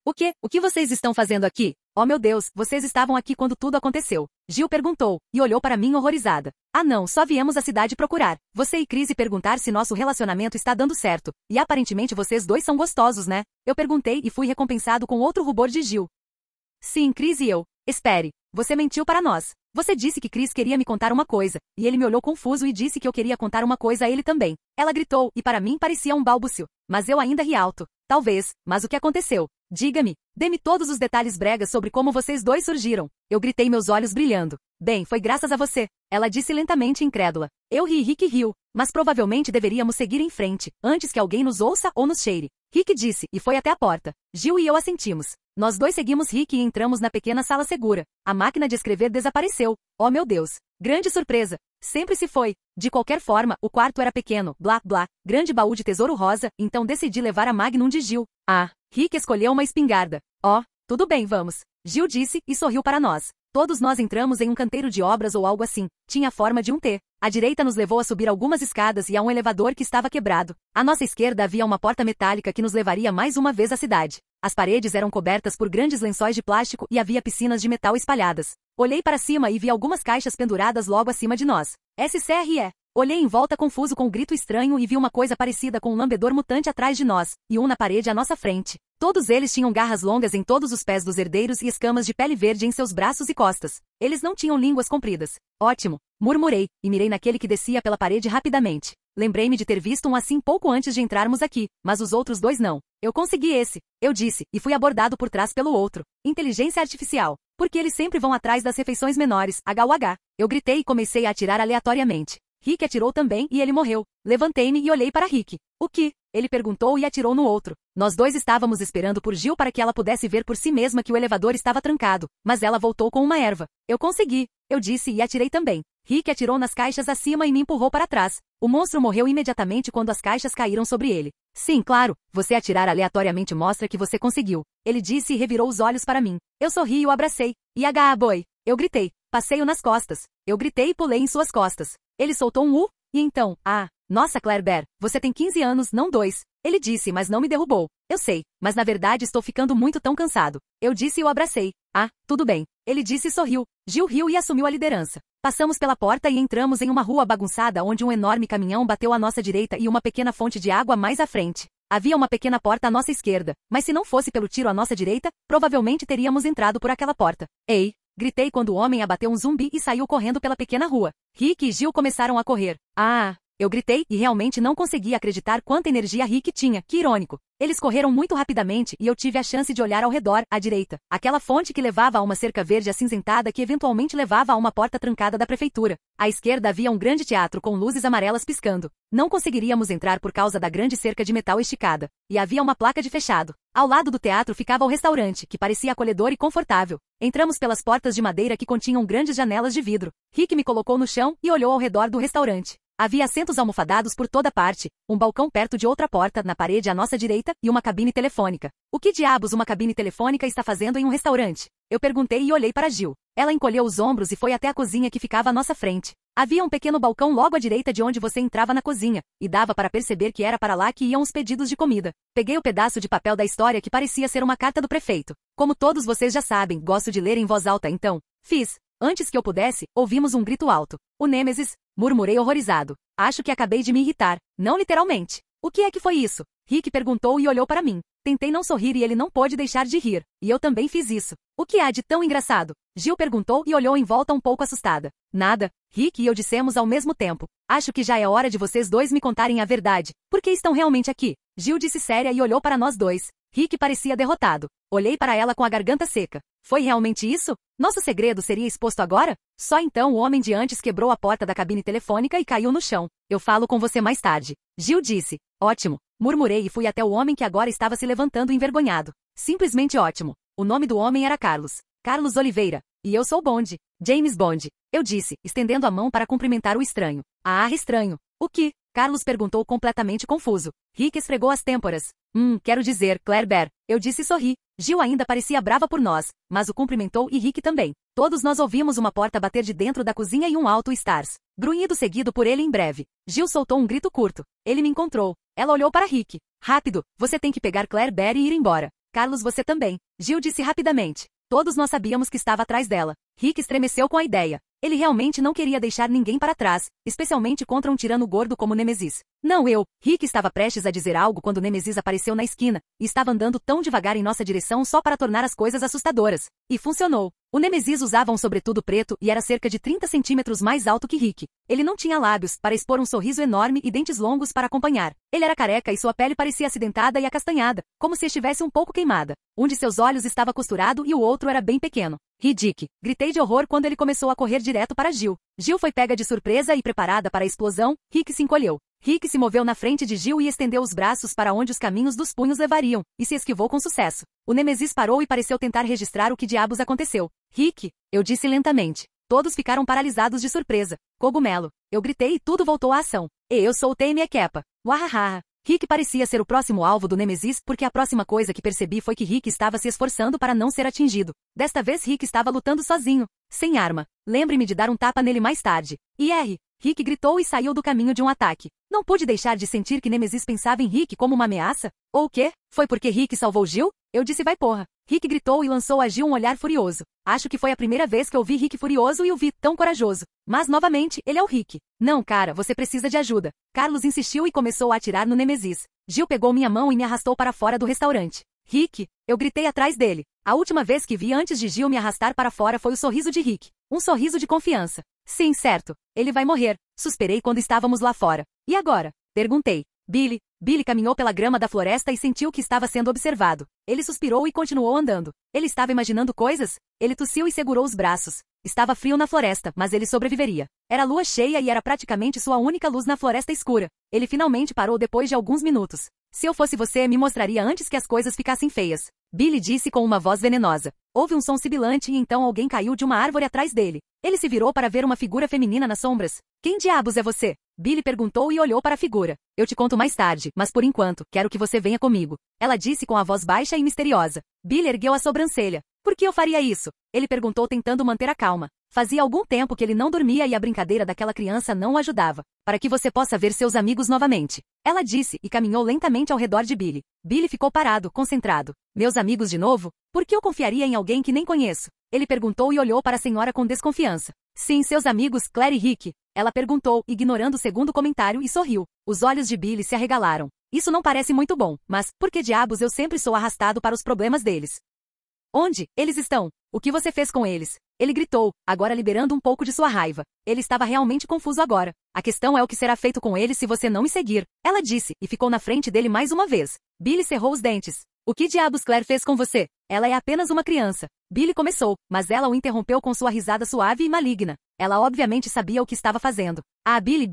O quê? O que vocês estão fazendo aqui? Oh meu Deus, vocês estavam aqui quando tudo aconteceu. Jill perguntou, e olhou para mim horrorizada. Ah não, só viemos à cidade procurar. Você e Chris perguntar se nosso relacionamento está dando certo. E aparentemente vocês dois são gostosos, né? Eu perguntei e fui recompensado com outro rubor de Jill. Sim, Chris e eu. Espere. Você mentiu para nós. Você disse que Chris queria me contar uma coisa, e ele me olhou confuso e disse que eu queria contar uma coisa a ele também. Ela gritou, e para mim parecia um balbucio. Mas eu ainda ri alto. Talvez, mas o que aconteceu? Diga-me, dê-me todos os detalhes bregas sobre como vocês dois surgiram. Eu gritei, meus olhos brilhando. Bem, foi graças a você. Ela disse lentamente, incrédula. Eu ri e Rick riu, mas provavelmente deveríamos seguir em frente, antes que alguém nos ouça ou nos cheire. Rick disse, e foi até a porta. Jill e eu assentimos. Nós dois seguimos Rick e entramos na pequena sala segura. A máquina de escrever desapareceu. Oh meu Deus! Grande surpresa! Sempre se foi. De qualquer forma, o quarto era pequeno, blá, blá, grande baú de tesouro rosa, então decidi levar a Magnum de Jill. Ah, Rick escolheu uma espingarda. Oh, tudo bem, vamos. Jill disse e sorriu para nós. Todos nós entramos em um canteiro de obras ou algo assim. Tinha a forma de um T. A direita nos levou a subir algumas escadas e a um elevador que estava quebrado. À nossa esquerda havia uma porta metálica que nos levaria mais uma vez à cidade. As paredes eram cobertas por grandes lençóis de plástico e havia piscinas de metal espalhadas. Olhei para cima e vi algumas caixas penduradas logo acima de nós. SCRE. Olhei em volta confuso com um grito estranho e vi uma coisa parecida com um lambedor mutante atrás de nós, e um na parede à nossa frente. Todos eles tinham garras longas em todos os pés dos herdeiros e escamas de pele verde em seus braços e costas. Eles não tinham línguas compridas. Ótimo, murmurei, e mirei naquele que descia pela parede rapidamente. Lembrei-me de ter visto um assim pouco antes de entrarmos aqui, mas os outros dois não. Eu consegui esse, eu disse, e fui abordado por trás pelo outro. Inteligência artificial. Porque eles sempre vão atrás das refeições menores, HUH. Eu gritei e comecei a atirar aleatoriamente. Rick atirou também e ele morreu. Levantei-me e olhei para Rick. O que? Ele perguntou e atirou no outro. Nós dois estávamos esperando por Jill para que ela pudesse ver por si mesma que o elevador estava trancado, mas ela voltou com uma erva. Eu consegui, eu disse e atirei também. Rick atirou nas caixas acima e me empurrou para trás. O monstro morreu imediatamente quando as caixas caíram sobre ele. Sim, claro, você atirar aleatoriamente mostra que você conseguiu. Ele disse e revirou os olhos para mim. Eu sorri e o abracei. Boy! Eu gritei. Passeio nas costas. Eu gritei e pulei em suas costas. Ele soltou um e então, nossa Claire Bear, você tem 15 anos, não 2. Ele disse, mas não me derrubou. Eu sei, mas na verdade estou ficando muito tão cansado. Eu disse e o abracei. Tudo bem. Ele disse e sorriu. Jill riu e assumiu a liderança. Passamos pela porta e entramos em uma rua bagunçada onde um enorme caminhão bateu à nossa direita e uma pequena fonte de água mais à frente. Havia uma pequena porta à nossa esquerda, mas se não fosse pelo tiro à nossa direita, provavelmente teríamos entrado por aquela porta. Ei! Gritei quando o homem abateu um zumbi e saiu correndo pela pequena rua. Rick e Jill começaram a correr. Eu gritei e realmente não conseguia acreditar quanta energia Rick tinha, que irônico. Eles correram muito rapidamente e eu tive a chance de olhar ao redor, à direita. Aquela fonte que levava a uma cerca verde acinzentada que eventualmente levava a uma porta trancada da prefeitura. À esquerda havia um grande teatro com luzes amarelas piscando. Não conseguiríamos entrar por causa da grande cerca de metal esticada. E havia uma placa de fechado. Ao lado do teatro ficava o restaurante, que parecia acolhedor e confortável. Entramos pelas portas de madeira que continham grandes janelas de vidro. Rick me colocou no chão e olhou ao redor do restaurante. Havia assentos almofadados por toda parte, um balcão perto de outra porta, na parede à nossa direita, e uma cabine telefônica. O que diabos uma cabine telefônica está fazendo em um restaurante? Eu perguntei e olhei para Jill. Ela encolheu os ombros e foi até a cozinha que ficava à nossa frente. Havia um pequeno balcão logo à direita de onde você entrava na cozinha, e dava para perceber que era para lá que iam os pedidos de comida. Peguei o pedaço de papel da história que parecia ser uma carta do prefeito. Como todos vocês já sabem, gosto de ler em voz alta, então fiz. Antes que eu pudesse, ouvimos um grito alto. O Nêmesis, murmurei horrorizado. Acho que acabei de me irritar. Não literalmente. O que é que foi isso? Rick perguntou e olhou para mim. Tentei não sorrir e ele não pôde deixar de rir. E eu também fiz isso. O que há de tão engraçado? Jill perguntou e olhou em volta um pouco assustada. Nada. Rick e eu dissemos ao mesmo tempo. Acho que já é hora de vocês dois me contarem a verdade. Por que estão realmente aqui? Jill disse séria e olhou para nós dois. Rick parecia derrotado. Olhei para ela com a garganta seca. Foi realmente isso? Nosso segredo seria exposto agora? Só então o homem de antes quebrou a porta da cabine telefônica e caiu no chão. Eu falo com você mais tarde. Jill disse. Ótimo. Murmurei e fui até o homem que agora estava se levantando envergonhado. Simplesmente ótimo. O nome do homem era Carlos. Carlos Oliveira. E eu sou Bond. James Bond. Eu disse, estendendo a mão para cumprimentar o estranho. Estranho. O que? Carlos perguntou completamente confuso. Rick esfregou as têmporas. Quero dizer, Claire Bear. Eu disse e sorri. Jill ainda parecia brava por nós, mas o cumprimentou e Rick também. Todos nós ouvimos uma porta bater de dentro da cozinha e um alto stars. Grunhido seguido por ele em breve. Jill soltou um grito curto. Ele me encontrou. Ela olhou para Rick. Rápido, você tem que pegar Claire Bear e ir embora. Carlos, você também. Jill disse rapidamente. Todos nós sabíamos que estava atrás dela. Rick estremeceu com a ideia. Ele realmente não queria deixar ninguém para trás, especialmente contra um tirano gordo como Nêmesis. Não eu. Rick estava prestes a dizer algo quando Nêmesis apareceu na esquina, e estava andando tão devagar em nossa direção só para tornar as coisas assustadoras. E funcionou. O Nemesis usava um sobretudo preto e era cerca de 30 centímetros mais alto que Rick. Ele não tinha lábios para expor um sorriso enorme e dentes longos para acompanhar. Ele era careca e sua pele parecia acidentada e acastanhada, como se estivesse um pouco queimada. Um de seus olhos estava costurado e o outro era bem pequeno. Ridic! Gritei de horror quando ele começou a correr direto para Jill. Jill foi pega de surpresa e preparada para a explosão. Rick se encolheu. Rick se moveu na frente de Jill e estendeu os braços para onde os caminhos dos punhos levariam, e se esquivou com sucesso. O Nemesis parou e pareceu tentar registrar o que diabos aconteceu. Rick, eu disse lentamente. Todos ficaram paralisados de surpresa. Cogumelo. Eu gritei e tudo voltou à ação. E eu soltei minha quepa. Wahaha. Rick parecia ser o próximo alvo do Nemesis porque a próxima coisa que percebi foi que Rick estava se esforçando para não ser atingido. Desta vez Rick estava lutando sozinho, sem arma. Lembre-me de dar um tapa nele mais tarde. IR. Rick gritou e saiu do caminho de um ataque. Não pude deixar de sentir que Nemesis pensava em Rick como uma ameaça. Ou o quê? Foi porque Rick salvou Jill? Eu disse vai porra. Rick gritou e lançou a Jill um olhar furioso. Acho que foi a primeira vez que eu vi Rick furioso e o vi tão corajoso. Mas novamente, ele é o Rick. Não, cara, você precisa de ajuda. Carlos insistiu e começou a atirar no Nemesis. Jill pegou minha mão e me arrastou para fora do restaurante. Rick, eu gritei atrás dele. A última vez que vi antes de Jill me arrastar para fora foi o sorriso de Rick. Um sorriso de confiança. Sim, certo. Ele vai morrer. Suspirei quando estávamos lá fora. E agora? Perguntei. Billy caminhou pela grama da floresta e sentiu que estava sendo observado. Ele suspirou e continuou andando. Ele estava imaginando coisas? Ele tossiu e segurou os braços. Estava frio na floresta, mas ele sobreviveria. Era lua cheia e era praticamente sua única luz na floresta escura. Ele finalmente parou depois de alguns minutos. Se eu fosse você, me mostraria antes que as coisas ficassem feias. Billy disse com uma voz venenosa. Houve um som sibilante e então alguém caiu de uma árvore atrás dele. Ele se virou para ver uma figura feminina nas sombras. Quem diabos é você? Billy perguntou e olhou para a figura. Eu te conto mais tarde, mas por enquanto, quero que você venha comigo. Ela disse com a voz baixa e misteriosa. Billy ergueu a sobrancelha. Por que eu faria isso? Ele perguntou tentando manter a calma. Fazia algum tempo que ele não dormia e a brincadeira daquela criança não o ajudava. Para que você possa ver seus amigos novamente. Ela disse e caminhou lentamente ao redor de Billy. Billy ficou parado, concentrado. Meus amigos de novo? Por que eu confiaria em alguém que nem conheço? Ele perguntou e olhou para a senhora com desconfiança. Sim, seus amigos, Claire e Rick. Ela perguntou, ignorando o segundo comentário e sorriu. Os olhos de Billy se arregalaram. Isso não parece muito bom, mas, por que diabos eu sempre sou arrastado para os problemas deles? Onde eles estão? O que você fez com eles? Ele gritou, agora liberando um pouco de sua raiva. Ele estava realmente confuso agora. A questão é o que será feito com eles se você não me seguir. Ela disse, e ficou na frente dele mais uma vez. Billy cerrou os dentes. O que diabos Claire fez com você? Ela é apenas uma criança. Billy começou, mas ela o interrompeu com sua risada suave e maligna. Ela obviamente sabia o que estava fazendo. Ah, Billy,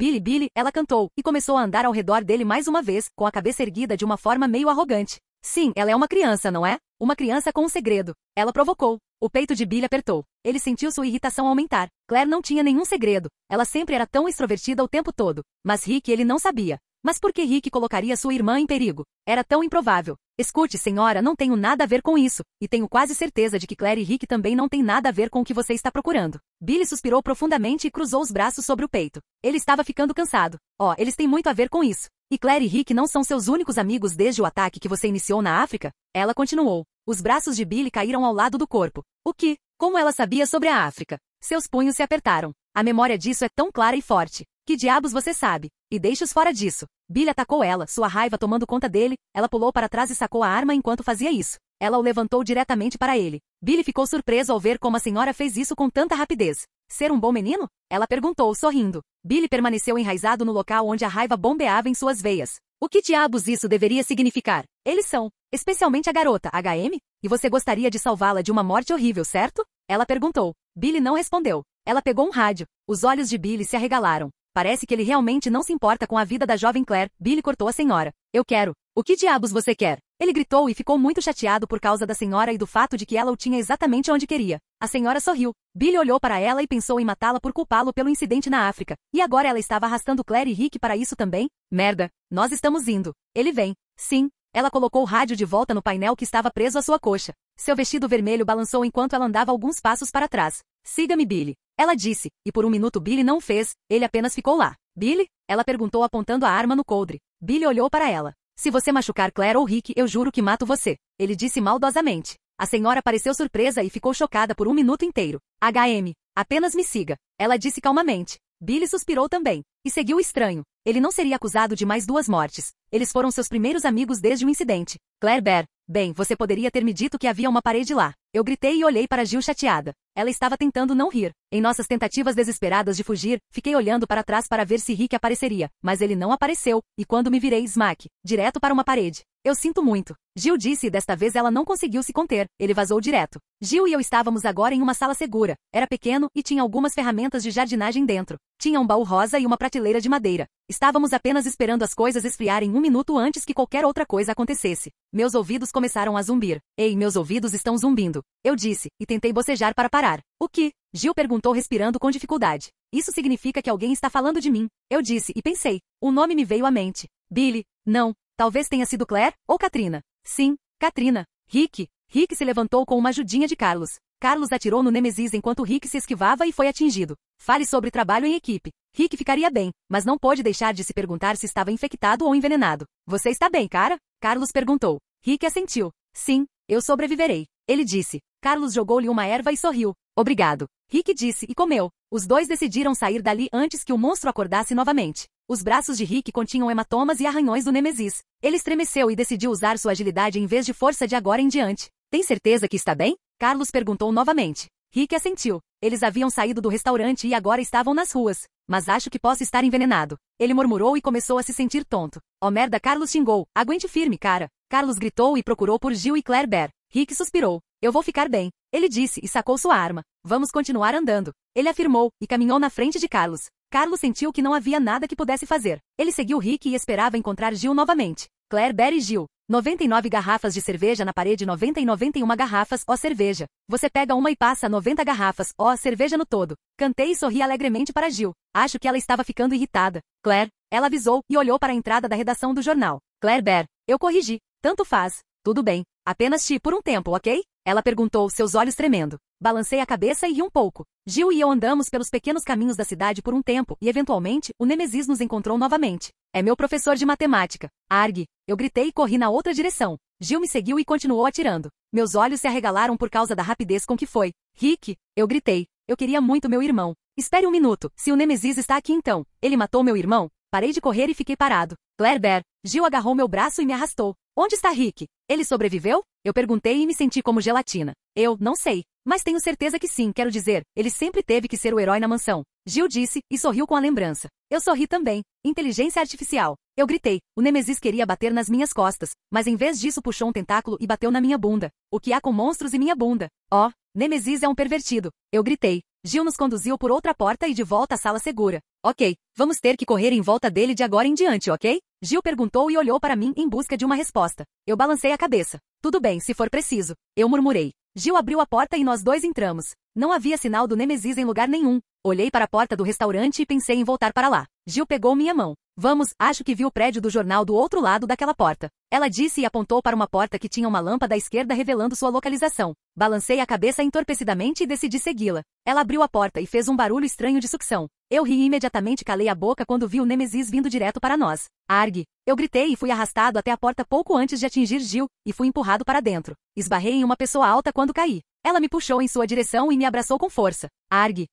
ela cantou, e começou a andar ao redor dele mais uma vez, com a cabeça erguida de uma forma meio arrogante. Sim, ela é uma criança, não é? Uma criança com um segredo. Ela provocou. O peito de Billy apertou. Ele sentiu sua irritação aumentar. Claire não tinha nenhum segredo. Ela sempre era tão extrovertida o tempo todo. Mas Rick ele não sabia. Mas por que Rick colocaria sua irmã em perigo? Era tão improvável. Escute, senhora, não tenho nada a ver com isso. E tenho quase certeza de que Claire e Rick também não têm nada a ver com o que você está procurando. Billy suspirou profundamente e cruzou os braços sobre o peito. Ele estava ficando cansado. Oh, eles têm muito a ver com isso. E Claire e Rick não são seus únicos amigos desde o ataque que você iniciou na África? Ela continuou. Os braços de Billy caíram ao lado do corpo. O que? Como ela sabia sobre a África? Seus punhos se apertaram. A memória disso é tão clara e forte. Que diabos você sabe? E deixe-os fora disso. Billy atacou ela, sua raiva tomando conta dele. Ela pulou para trás e sacou a arma enquanto fazia isso. Ela o levantou diretamente para ele. Billy ficou surpreso ao ver como a senhora fez isso com tanta rapidez. Ser um bom menino? Ela perguntou, sorrindo. Billy permaneceu enraizado no local onde a raiva bombeava em suas veias. O que diabos isso deveria significar? Eles são, especialmente a garota, HM? E você gostaria de salvá-la de uma morte horrível, certo? Ela perguntou. Billy não respondeu. Ela pegou um rádio. Os olhos de Billy se arregalaram. Parece que ele realmente não se importa com a vida da jovem Claire. Billy cortou a senhora. Eu quero. O que diabos você quer? Ele gritou e ficou muito chateado por causa da senhora e do fato de que ela o tinha exatamente onde queria. A senhora sorriu. Billy olhou para ela e pensou em matá-la por culpá-lo pelo incidente na África. E agora ela estava arrastando Claire e Rick para isso também? Merda. Nós estamos indo. Ele vem. Sim. Ela colocou o rádio de volta no painel que estava preso à sua coxa. Seu vestido vermelho balançou enquanto ela andava alguns passos para trás. Siga-me, Billy. Ela disse, e por um minuto Billy não o fez, ele apenas ficou lá. Billy? Ela perguntou apontando a arma no coldre. Billy olhou para ela. Se você machucar Claire ou Rick, eu juro que mato você. Ele disse maldosamente. A senhora pareceu surpresa e ficou chocada por um minuto inteiro. HM. Apenas me siga. Ela disse calmamente. Billy suspirou também. E seguiu estranho. Ele não seria acusado de mais 2 mortes. Eles foram seus primeiros amigos desde o incidente. Claire Bear. Bem, você poderia ter me dito que havia uma parede lá. Eu gritei e olhei para Jill chateada. Ela estava tentando não rir. Em nossas tentativas desesperadas de fugir, fiquei olhando para trás para ver se Rick apareceria, mas ele não apareceu, e quando me virei, smack, direto para uma parede. Eu sinto muito. Jill disse e desta vez ela não conseguiu se conter. Ele vazou direto. Jill e eu estávamos agora em uma sala segura. Era pequeno e tinha algumas ferramentas de jardinagem dentro. Tinha um baú rosa e uma prateleira de madeira. Estávamos apenas esperando as coisas esfriarem 1 minuto antes que qualquer outra coisa acontecesse. Meus ouvidos começaram a zumbir. Ei, meus ouvidos estão zumbindo. Eu disse, e tentei bocejar para parar. O que? Jill perguntou respirando com dificuldade. Isso significa que alguém está falando de mim. Eu disse e pensei. Um nome me veio à mente. Billy. Não. Talvez tenha sido Claire ou Katrina. Sim, Katrina. Rick. Rick se levantou com uma ajudinha de Carlos. Carlos atirou no Nemesis enquanto Rick se esquivava e foi atingido. Fale sobre trabalho em equipe. Rick ficaria bem, mas não pôde deixar de se perguntar se estava infectado ou envenenado. Você está bem, cara? Carlos perguntou. Rick assentiu. Sim, eu sobreviverei. Ele disse. Carlos jogou-lhe uma erva e sorriu. Obrigado. Rick disse e comeu. Os dois decidiram sair dali antes que o monstro acordasse novamente. Os braços de Rick continham hematomas e arranhões do Nemesis. Ele estremeceu e decidiu usar sua agilidade em vez de força de agora em diante. Tem certeza que está bem? Carlos perguntou novamente. Rick assentiu. Eles haviam saído do restaurante e agora estavam nas ruas. Mas acho que posso estar envenenado. Ele murmurou e começou a se sentir tonto. Oh merda, Carlos xingou. Aguente firme, cara. Carlos gritou e procurou por Jill e Claire Bear. Rick suspirou. Eu vou ficar bem. Ele disse e sacou sua arma. Vamos continuar andando. Ele afirmou e caminhou na frente de Carlos. Carlos sentiu que não havia nada que pudesse fazer. Ele seguiu Rick e esperava encontrar Jill novamente. Claire Bear e Jill. 99 garrafas de cerveja na parede, 90 e 91 garrafas, ó cerveja. Você pega uma e passa 90 garrafas, ó cerveja no todo. Cantei e sorri alegremente para Jill. Acho que ela estava ficando irritada. Claire, ela avisou e olhou para a entrada da redação do jornal. Claire Bear, eu corrigi. Tanto faz. Tudo bem. Apenas por um tempo, ok? Ela perguntou, seus olhos tremendo. Balancei a cabeça e ri um pouco. Jill e eu andamos pelos pequenos caminhos da cidade por um tempo e, eventualmente, o Nemesis nos encontrou novamente. É meu professor de matemática. Arg! Eu gritei e corri na outra direção. Jill me seguiu e continuou atirando. Meus olhos se arregalaram por causa da rapidez com que foi. Rick! Eu gritei. Eu queria muito meu irmão. Espere um minuto. Se o Nemesis está aqui então. Ele matou meu irmão? Parei de correr e fiquei parado. Claire Bear. Jill agarrou meu braço e me arrastou. Onde está Rick? Ele sobreviveu? Eu perguntei e me senti como gelatina. Eu não sei. Mas tenho certeza que sim, quero dizer, ele sempre teve que ser o herói na mansão. Jill disse, e sorriu com a lembrança. Eu sorri também. Inteligência artificial. Eu gritei. O Nemesis queria bater nas minhas costas, mas em vez disso puxou um tentáculo e bateu na minha bunda. O que há com monstros e minha bunda? Oh, Nemesis é um pervertido. Eu gritei. Jill nos conduziu por outra porta e de volta à sala segura. Ok, vamos ter que correr em volta dele de agora em diante, ok? Jill perguntou e olhou para mim em busca de uma resposta. Eu balancei a cabeça. Tudo bem, se for preciso. Eu murmurei. Jill abriu a porta e nós dois entramos. Não havia sinal do Nemesis em lugar nenhum. Olhei para a porta do restaurante e pensei em voltar para lá. Jill pegou minha mão. Vamos, acho que vi o prédio do jornal do outro lado daquela porta. Ela disse e apontou para uma porta que tinha uma lâmpada à esquerda revelando sua localização. Balancei a cabeça entorpecidamente e decidi segui-la. Ela abriu a porta e fez um barulho estranho de sucção. Eu ri e imediatamente calei a boca quando vi o Nemesis vindo direto para nós. Arg! Eu gritei e fui arrastado até a porta pouco antes de atingir Jill, e fui empurrado para dentro. Esbarrei em uma pessoa alta quando caí. Ela me puxou em sua direção e me abraçou com força. Arg!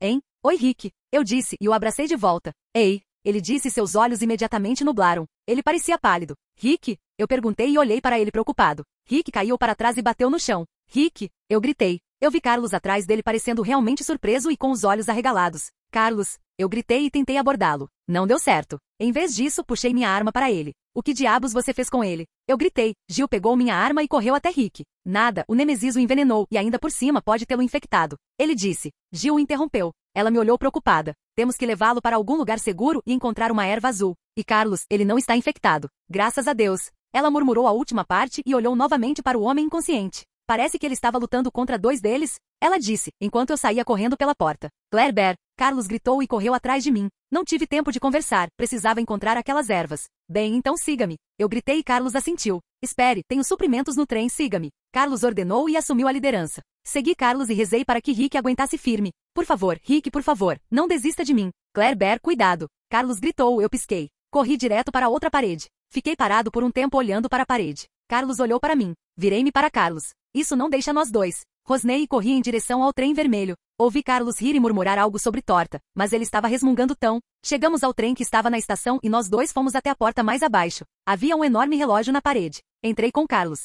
Hein? Oi, Rick. Eu disse e o abracei de volta. Ei! Ele disse e seus olhos imediatamente nublaram. Ele parecia pálido. Rick? Eu perguntei e olhei para ele preocupado. Rick caiu para trás e bateu no chão. Rick? Eu gritei. Eu vi Carlos atrás dele parecendo realmente surpreso e com os olhos arregalados. Carlos? Eu gritei e tentei abordá-lo. Não deu certo. Em vez disso, puxei minha arma para ele. O que diabos você fez com ele? Eu gritei. Jill pegou minha arma e correu até Rick. Nada, o Nemesis o envenenou e ainda por cima pode tê-lo infectado. Ele disse. Jill o interrompeu. Ela me olhou preocupada. Temos que levá-lo para algum lugar seguro e encontrar uma erva azul. E Carlos, ele não está infectado. Graças a Deus. Ela murmurou a última parte e olhou novamente para o homem inconsciente. Parece que ele estava lutando contra 2 deles. Ela disse, enquanto eu saía correndo pela porta. Claire Bear. Carlos gritou e correu atrás de mim. Não tive tempo de conversar, precisava encontrar aquelas ervas. Bem, então siga-me. Eu gritei e Carlos assentiu. Espere, tenho suprimentos no trem, siga-me. Carlos ordenou e assumiu a liderança. Segui Carlos e rezei para que Rick aguentasse firme. Por favor, Rick, por favor, não desista de mim. Claire Bear, cuidado. Carlos gritou, eu pisquei. Corri direto para outra parede. Fiquei parado por um tempo olhando para a parede. Carlos olhou para mim. Virei-me para Carlos. Isso não deixa nós dois. Rosnei e corri em direção ao trem vermelho. Ouvi Carlos rir e murmurar algo sobre torta, mas ele estava resmungando tão. Chegamos ao trem que estava na estação e nós dois fomos até a porta mais abaixo. Havia um enorme relógio na parede. Entrei com Carlos.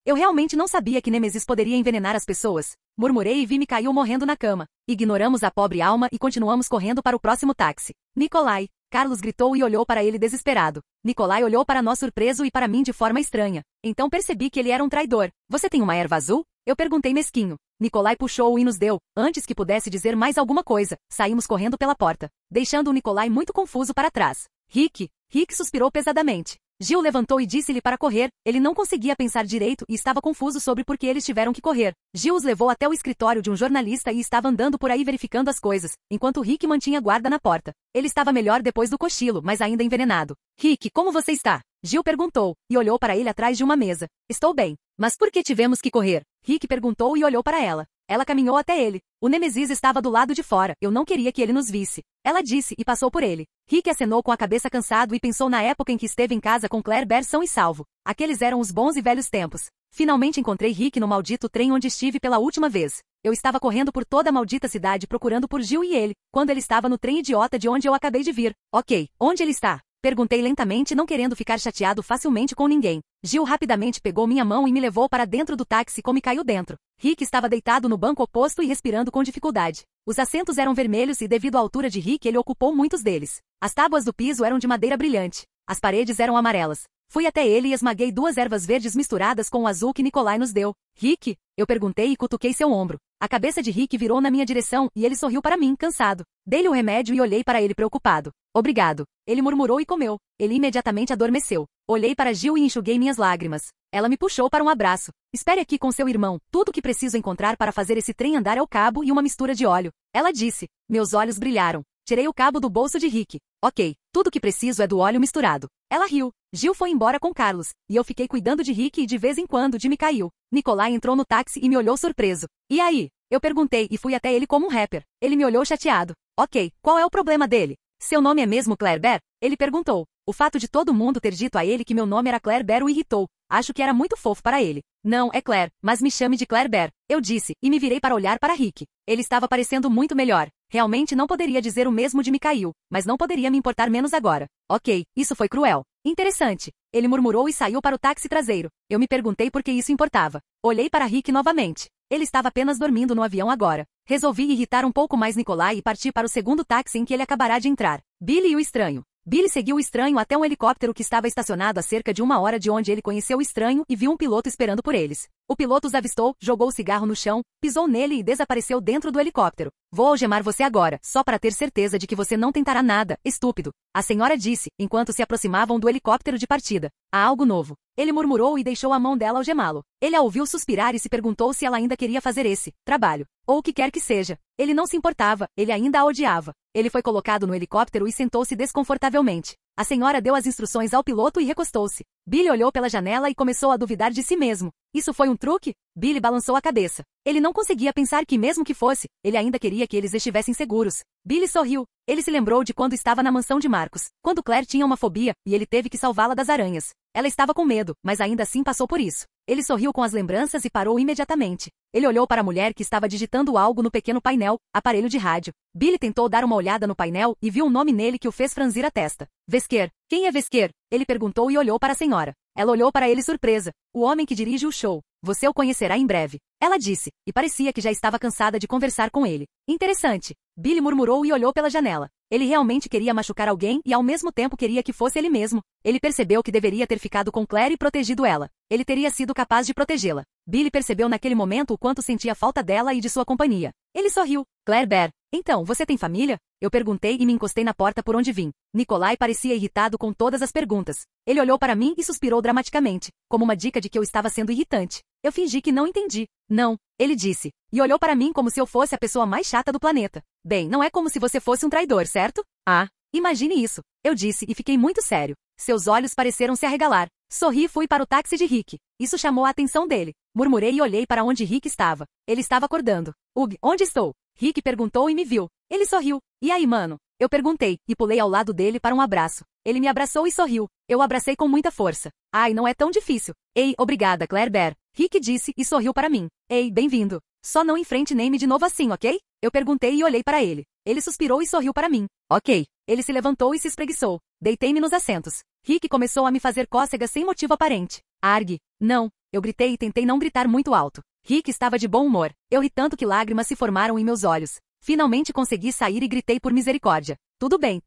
Eu realmente não sabia que Nêmesis poderia envenenar as pessoas. Murmurei e vi-me caiu morrendo na cama. Ignoramos a pobre alma e continuamos correndo para o próximo táxi. Nikolai. Carlos gritou e olhou para ele desesperado. Nikolai olhou para nós surpreso e para mim de forma estranha. Então percebi que ele era um traidor. Você tem uma erva azul? Eu perguntei mesquinho. Nikolai puxou-o e nos deu. Antes que pudesse dizer mais alguma coisa, saímos correndo pela porta, deixando o Nikolai muito confuso para trás. Rick suspirou pesadamente. Gil levantou e disse-lhe para correr. Ele não conseguia pensar direito e estava confuso sobre por que eles tiveram que correr. Gil os levou até o escritório de um jornalista e estava andando por aí verificando as coisas, enquanto Rick mantinha guarda na porta. Ele estava melhor depois do cochilo, mas ainda envenenado. Rick, como você está? Gil perguntou, e olhou para ele atrás de uma mesa. Estou bem. Mas por que tivemos que correr? Rick perguntou e olhou para ela. Ela caminhou até ele. O Nêmesis estava do lado de fora. Eu não queria que ele nos visse. Ela disse e passou por ele. Rick acenou com a cabeça cansado e pensou na época em que esteve em casa com Claire Bear são e salvo. Aqueles eram os bons e velhos tempos. Finalmente encontrei Rick no maldito trem onde estive pela última vez. Eu estava correndo por toda a maldita cidade procurando por Gil e ele, quando ele estava no trem idiota de onde eu acabei de vir. Ok, onde ele está? Perguntei lentamente, não querendo ficar chateado facilmente com ninguém. Gil rapidamente pegou minha mão e me levou para dentro do táxi como caiu dentro. Rick estava deitado no banco oposto e respirando com dificuldade. Os assentos eram vermelhos e devido à altura de Rick ele ocupou muitos deles. As tábuas do piso eram de madeira brilhante. As paredes eram amarelas. Fui até ele e esmaguei 2 ervas verdes misturadas com o azul que Nikolai nos deu. Rick? Eu perguntei e cutuquei seu ombro. A cabeça de Rick virou na minha direção e ele sorriu para mim, cansado. Dei-lhe o remédio e olhei para ele preocupado. Obrigado. Ele murmurou e comeu. Ele imediatamente adormeceu. Olhei para Gil e enxuguei minhas lágrimas. Ela me puxou para um abraço. Espere aqui com seu irmão. Tudo o que preciso encontrar para fazer esse trem andar é o cabo e uma mistura de óleo. Ela disse. Meus olhos brilharam. Tirei o cabo do bolso de Rick. Ok, tudo o que preciso é do óleo misturado. Ela riu. Gil foi embora com Carlos, e eu fiquei cuidando de Rick e de vez em quando Jimmy caiu. Nikolai entrou no táxi e me olhou surpreso. E aí? Eu perguntei e fui até ele como um rapper. Ele me olhou chateado. Ok, qual é o problema dele? Seu nome é mesmo Claire Bear? Ele perguntou. O fato de todo mundo ter dito a ele que meu nome era Claire Bear o irritou. Acho que era muito fofo para ele. Não, é Claire, mas me chame de Claire Bear. Eu disse, e me virei para olhar para Rick. Ele estava parecendo muito melhor. Realmente não poderia dizer o mesmo de Mikhail, mas não poderia me importar menos agora. Ok, isso foi cruel. Interessante. Ele murmurou e saiu para o táxi traseiro. Eu me perguntei por que isso importava. Olhei para Rick novamente. Ele estava apenas dormindo no avião agora. Resolvi irritar um pouco mais Nikolai e parti para o segundo táxi em que ele acabará de entrar. Billy e o estranho. Billy seguiu o estranho até um helicóptero que estava estacionado a cerca de 1 hora de onde ele conheceu o estranho e viu um piloto esperando por eles. O piloto os avistou, jogou o cigarro no chão, pisou nele e desapareceu dentro do helicóptero. Vou algemar você agora, só para ter certeza de que você não tentará nada, estúpido. A senhora disse, enquanto se aproximavam do helicóptero de partida. Há algo novo. Ele murmurou e deixou a mão dela algemá-lo. Ele a ouviu suspirar e se perguntou se ela ainda queria fazer esse trabalho. Ou o que quer que seja. Ele não se importava, ele ainda a odiava. Ele foi colocado no helicóptero e sentou-se desconfortavelmente. A senhora deu as instruções ao piloto e recostou-se. Billy olhou pela janela e começou a duvidar de si mesmo. Isso foi um truque? Billy balançou a cabeça. Ele não conseguia pensar que mesmo que fosse, ele ainda queria que eles estivessem seguros. Billy sorriu. Ele se lembrou de quando estava na mansão de Marcos, quando Claire tinha uma fobia, e ele teve que salvá-la das aranhas. Ela estava com medo, mas ainda assim passou por isso. Ele sorriu com as lembranças e parou imediatamente. Ele olhou para a mulher que estava digitando algo no pequeno painel, aparelho de rádio. Billy tentou dar uma olhada no painel e viu um nome nele que o fez franzir a testa. Vesker. Quem é Vesker? Ele perguntou e olhou para a senhora. Ela olhou para ele surpresa. O homem que dirige o show. Você o conhecerá em breve. Ela disse, e parecia que já estava cansada de conversar com ele. Interessante. Billy murmurou e olhou pela janela. Ele realmente queria machucar alguém e ao mesmo tempo queria que fosse ele mesmo. Ele percebeu que deveria ter ficado com Claire e protegido ela. Ele teria sido capaz de protegê-la. Billy percebeu naquele momento o quanto sentia falta dela e de sua companhia. Ele sorriu. Claire Bear. Então, você tem família? Eu perguntei e me encostei na porta por onde vim. Nikolai parecia irritado com todas as perguntas. Ele olhou para mim e suspirou dramaticamente, como uma dica de que eu estava sendo irritante. Eu fingi que não entendi. Não, ele disse. E olhou para mim como se eu fosse a pessoa mais chata do planeta. Bem, não é como se você fosse um traidor, certo? Ah, imagine isso. Eu disse e fiquei muito sério. Seus olhos pareceram se arregalar. Sorri e fui para o táxi de Rick. Isso chamou a atenção dele. Murmurei e olhei para onde Rick estava. Ele estava acordando. Ugh, onde estou? Rick perguntou e me viu. Ele sorriu. E aí, mano? Eu perguntei, e pulei ao lado dele para um abraço. Ele me abraçou e sorriu. Eu o abracei com muita força. Ai, não é tão difícil. Ei, obrigada, Claire Bear. Rick disse e sorriu para mim. Ei, bem-vindo. Só não enfrente Name de novo assim, ok? Eu perguntei e olhei para ele. Ele suspirou e sorriu para mim. Ok. Ele se levantou e se espreguiçou. Deitei-me nos assentos. Rick começou a me fazer cócegas sem motivo aparente. Argue. Não. Eu gritei e tentei não gritar muito alto. Rick estava de bom humor. Eu ri tanto que lágrimas se formaram em meus olhos. Finalmente consegui sair e gritei por misericórdia. Tudo bem,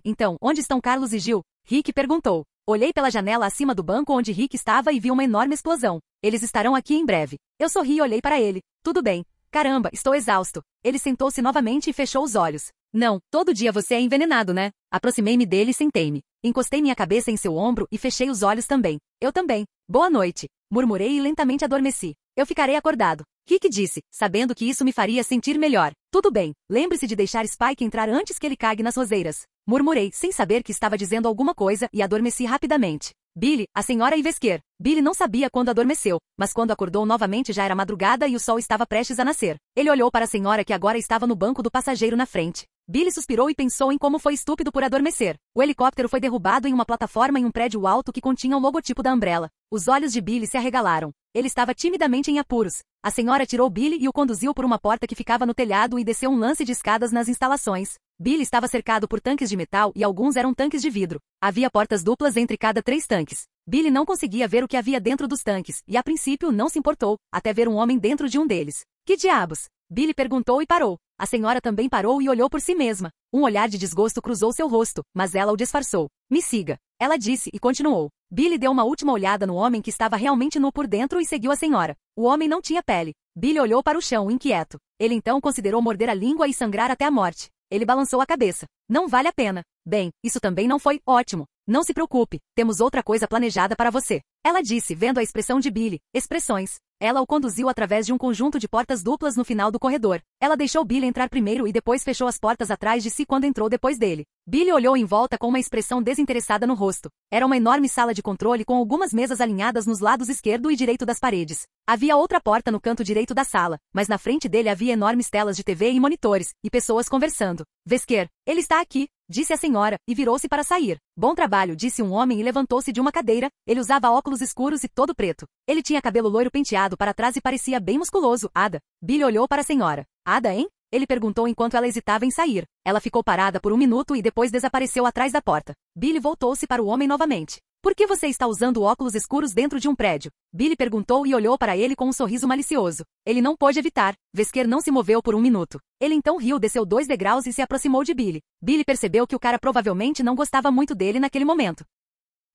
então, onde estão Carlos e Gil? Rick perguntou. Olhei pela janela acima do banco onde Rick estava e vi uma enorme explosão. Eles estarão aqui em breve. Eu sorri e olhei para ele. Tudo bem. Caramba, estou exausto. Ele sentou-se novamente e fechou os olhos. Não, todo dia você é envenenado, né? Aproximei-me dele e sentei-me. Encostei minha cabeça em seu ombro e fechei os olhos também. Eu também. Boa noite. Murmurei e lentamente adormeci. Eu ficarei acordado. Rick disse, sabendo que isso me faria sentir melhor. Tudo bem, lembre-se de deixar Spike entrar antes que ele cague nas roseiras. Murmurei, sem saber que estava dizendo alguma coisa e adormeci rapidamente. Billy, a senhora Ivesquer. Billy não sabia quando adormeceu, mas quando acordou novamente já era madrugada e o sol estava prestes a nascer. Ele olhou para a senhora que agora estava no banco do passageiro na frente. Billy suspirou e pensou em como foi estúpido por adormecer. O helicóptero foi derrubado em uma plataforma em um prédio alto que continha o logotipo da Umbrella. Os olhos de Billy se arregalaram. Ele estava timidamente em apuros. A senhora tirou Billy e o conduziu por uma porta que ficava no telhado e desceu um lance de escadas nas instalações. Billy estava cercado por tanques de metal e alguns eram tanques de vidro. Havia portas duplas entre cada 3 tanques. Billy não conseguia ver o que havia dentro dos tanques, e a princípio não se importou, até ver um homem dentro de um deles. Que diabos? Billy perguntou e parou. A senhora também parou e olhou por si mesma. Um olhar de desgosto cruzou seu rosto, mas ela o disfarçou. Me siga. Ela disse e continuou. Billy deu uma última olhada no homem que estava realmente nu por dentro e seguiu a senhora. O homem não tinha pele. Billy olhou para o chão, inquieto. Ele então considerou morder a língua e sangrar até a morte. Ele balançou a cabeça. Não vale a pena. Bem, isso também não foi ótimo. Não se preocupe, temos outra coisa planejada para você. Ela disse, vendo a expressão de Billy. Expressões. Ela o conduziu através de um conjunto de portas duplas no final do corredor. Ela deixou Billy entrar primeiro e depois fechou as portas atrás de si quando entrou depois dele. Billy olhou em volta com uma expressão desinteressada no rosto. Era uma enorme sala de controle com algumas mesas alinhadas nos lados esquerdo e direito das paredes. Havia outra porta no canto direito da sala, mas na frente dele havia enormes telas de TV e monitores, e pessoas conversando. Vesquer, ele está aqui, disse a senhora, e virou-se para sair. Bom trabalho, disse um homem e levantou-se de uma cadeira. Ele usava óculos escuros e todo preto. Ele tinha cabelo loiro penteado para trás e parecia bem musculoso. Ada. Billy olhou para a senhora. Ada, hein? Ele perguntou enquanto ela hesitava em sair. Ela ficou parada por um minuto e depois desapareceu atrás da porta. Billy voltou-se para o homem novamente. Por que você está usando óculos escuros dentro de um prédio? Billy perguntou e olhou para ele com um sorriso malicioso. Ele não pôde evitar. Vesquer não se moveu por um minuto. Ele então riu, desceu 2 degraus e se aproximou de Billy. Billy percebeu que o cara provavelmente não gostava muito dele naquele momento.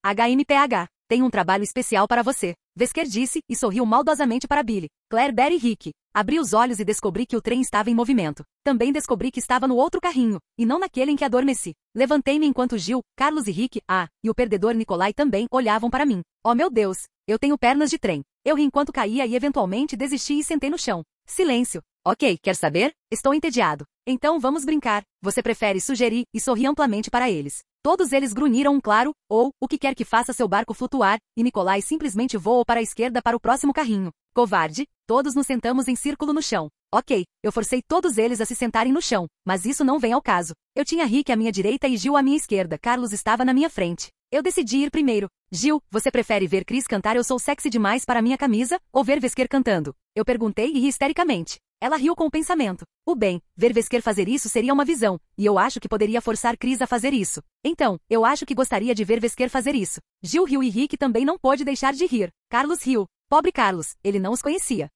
HMPH, tenho um trabalho especial para você. Vesquer disse, e sorriu maldosamente para Billy. Claire, Barry e Rick. Abri os olhos e descobri que o trem estava em movimento. Também descobri que estava no outro carrinho, e não naquele em que adormeci. Levantei-me enquanto Gil, Carlos e Rick, e o perdedor Nikolai também olhavam para mim. Oh meu Deus, eu tenho pernas de trem. Eu ri enquanto caía e eventualmente desisti e sentei no chão. Silêncio. Ok, quer saber? Estou entediado. Então vamos brincar. Você prefere sugerir, e sorri amplamente para eles. Todos eles grunhiram um claro, ou, o que quer que faça seu barco flutuar, e Nikolai simplesmente voou para a esquerda para o próximo carrinho. Covarde. Todos nos sentamos em círculo no chão. Ok, eu forcei todos eles a se sentarem no chão, mas isso não vem ao caso. Eu tinha Rick à minha direita e Gil à minha esquerda. Carlos estava na minha frente. Eu decidi ir primeiro. Gil, você prefere ver Chris cantar Eu Sou Sexy Demais para minha camisa, ou ver Vesquer cantando? Eu perguntei e ri histericamente. Ela riu com o pensamento. Bem, ver Vesquer fazer isso seria uma visão, e eu acho que poderia forçar Chris a fazer isso. Então, eu acho que gostaria de ver Vesquer fazer isso. Gil riu e Rick também não pôde deixar de rir. Carlos riu. Pobre Carlos, ele não os conhecia.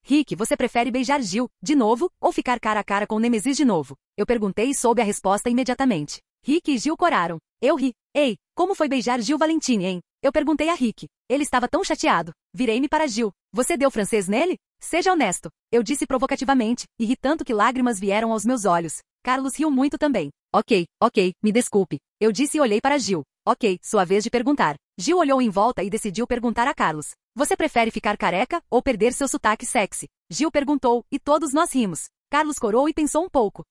Rick, você prefere beijar Gil, de novo, ou ficar cara a cara com Nemesis de novo? Eu perguntei e soube a resposta imediatamente. Rick e Gil coraram. Eu ri. Ei, como foi beijar Gil Valentine, hein? Eu perguntei a Rick. Ele estava tão chateado. Virei-me para Gil. Você deu francês nele? Seja honesto. Eu disse provocativamente, e ri tanto que lágrimas vieram aos meus olhos. Carlos riu muito também. Ok, me desculpe. Eu disse e olhei para Gil. Ok, sua vez de perguntar. Gil olhou em volta e decidiu perguntar a Carlos. Você prefere ficar careca, ou perder seu sotaque sexy? Gil perguntou, e todos nós rimos. Carlos corou e pensou um pouco.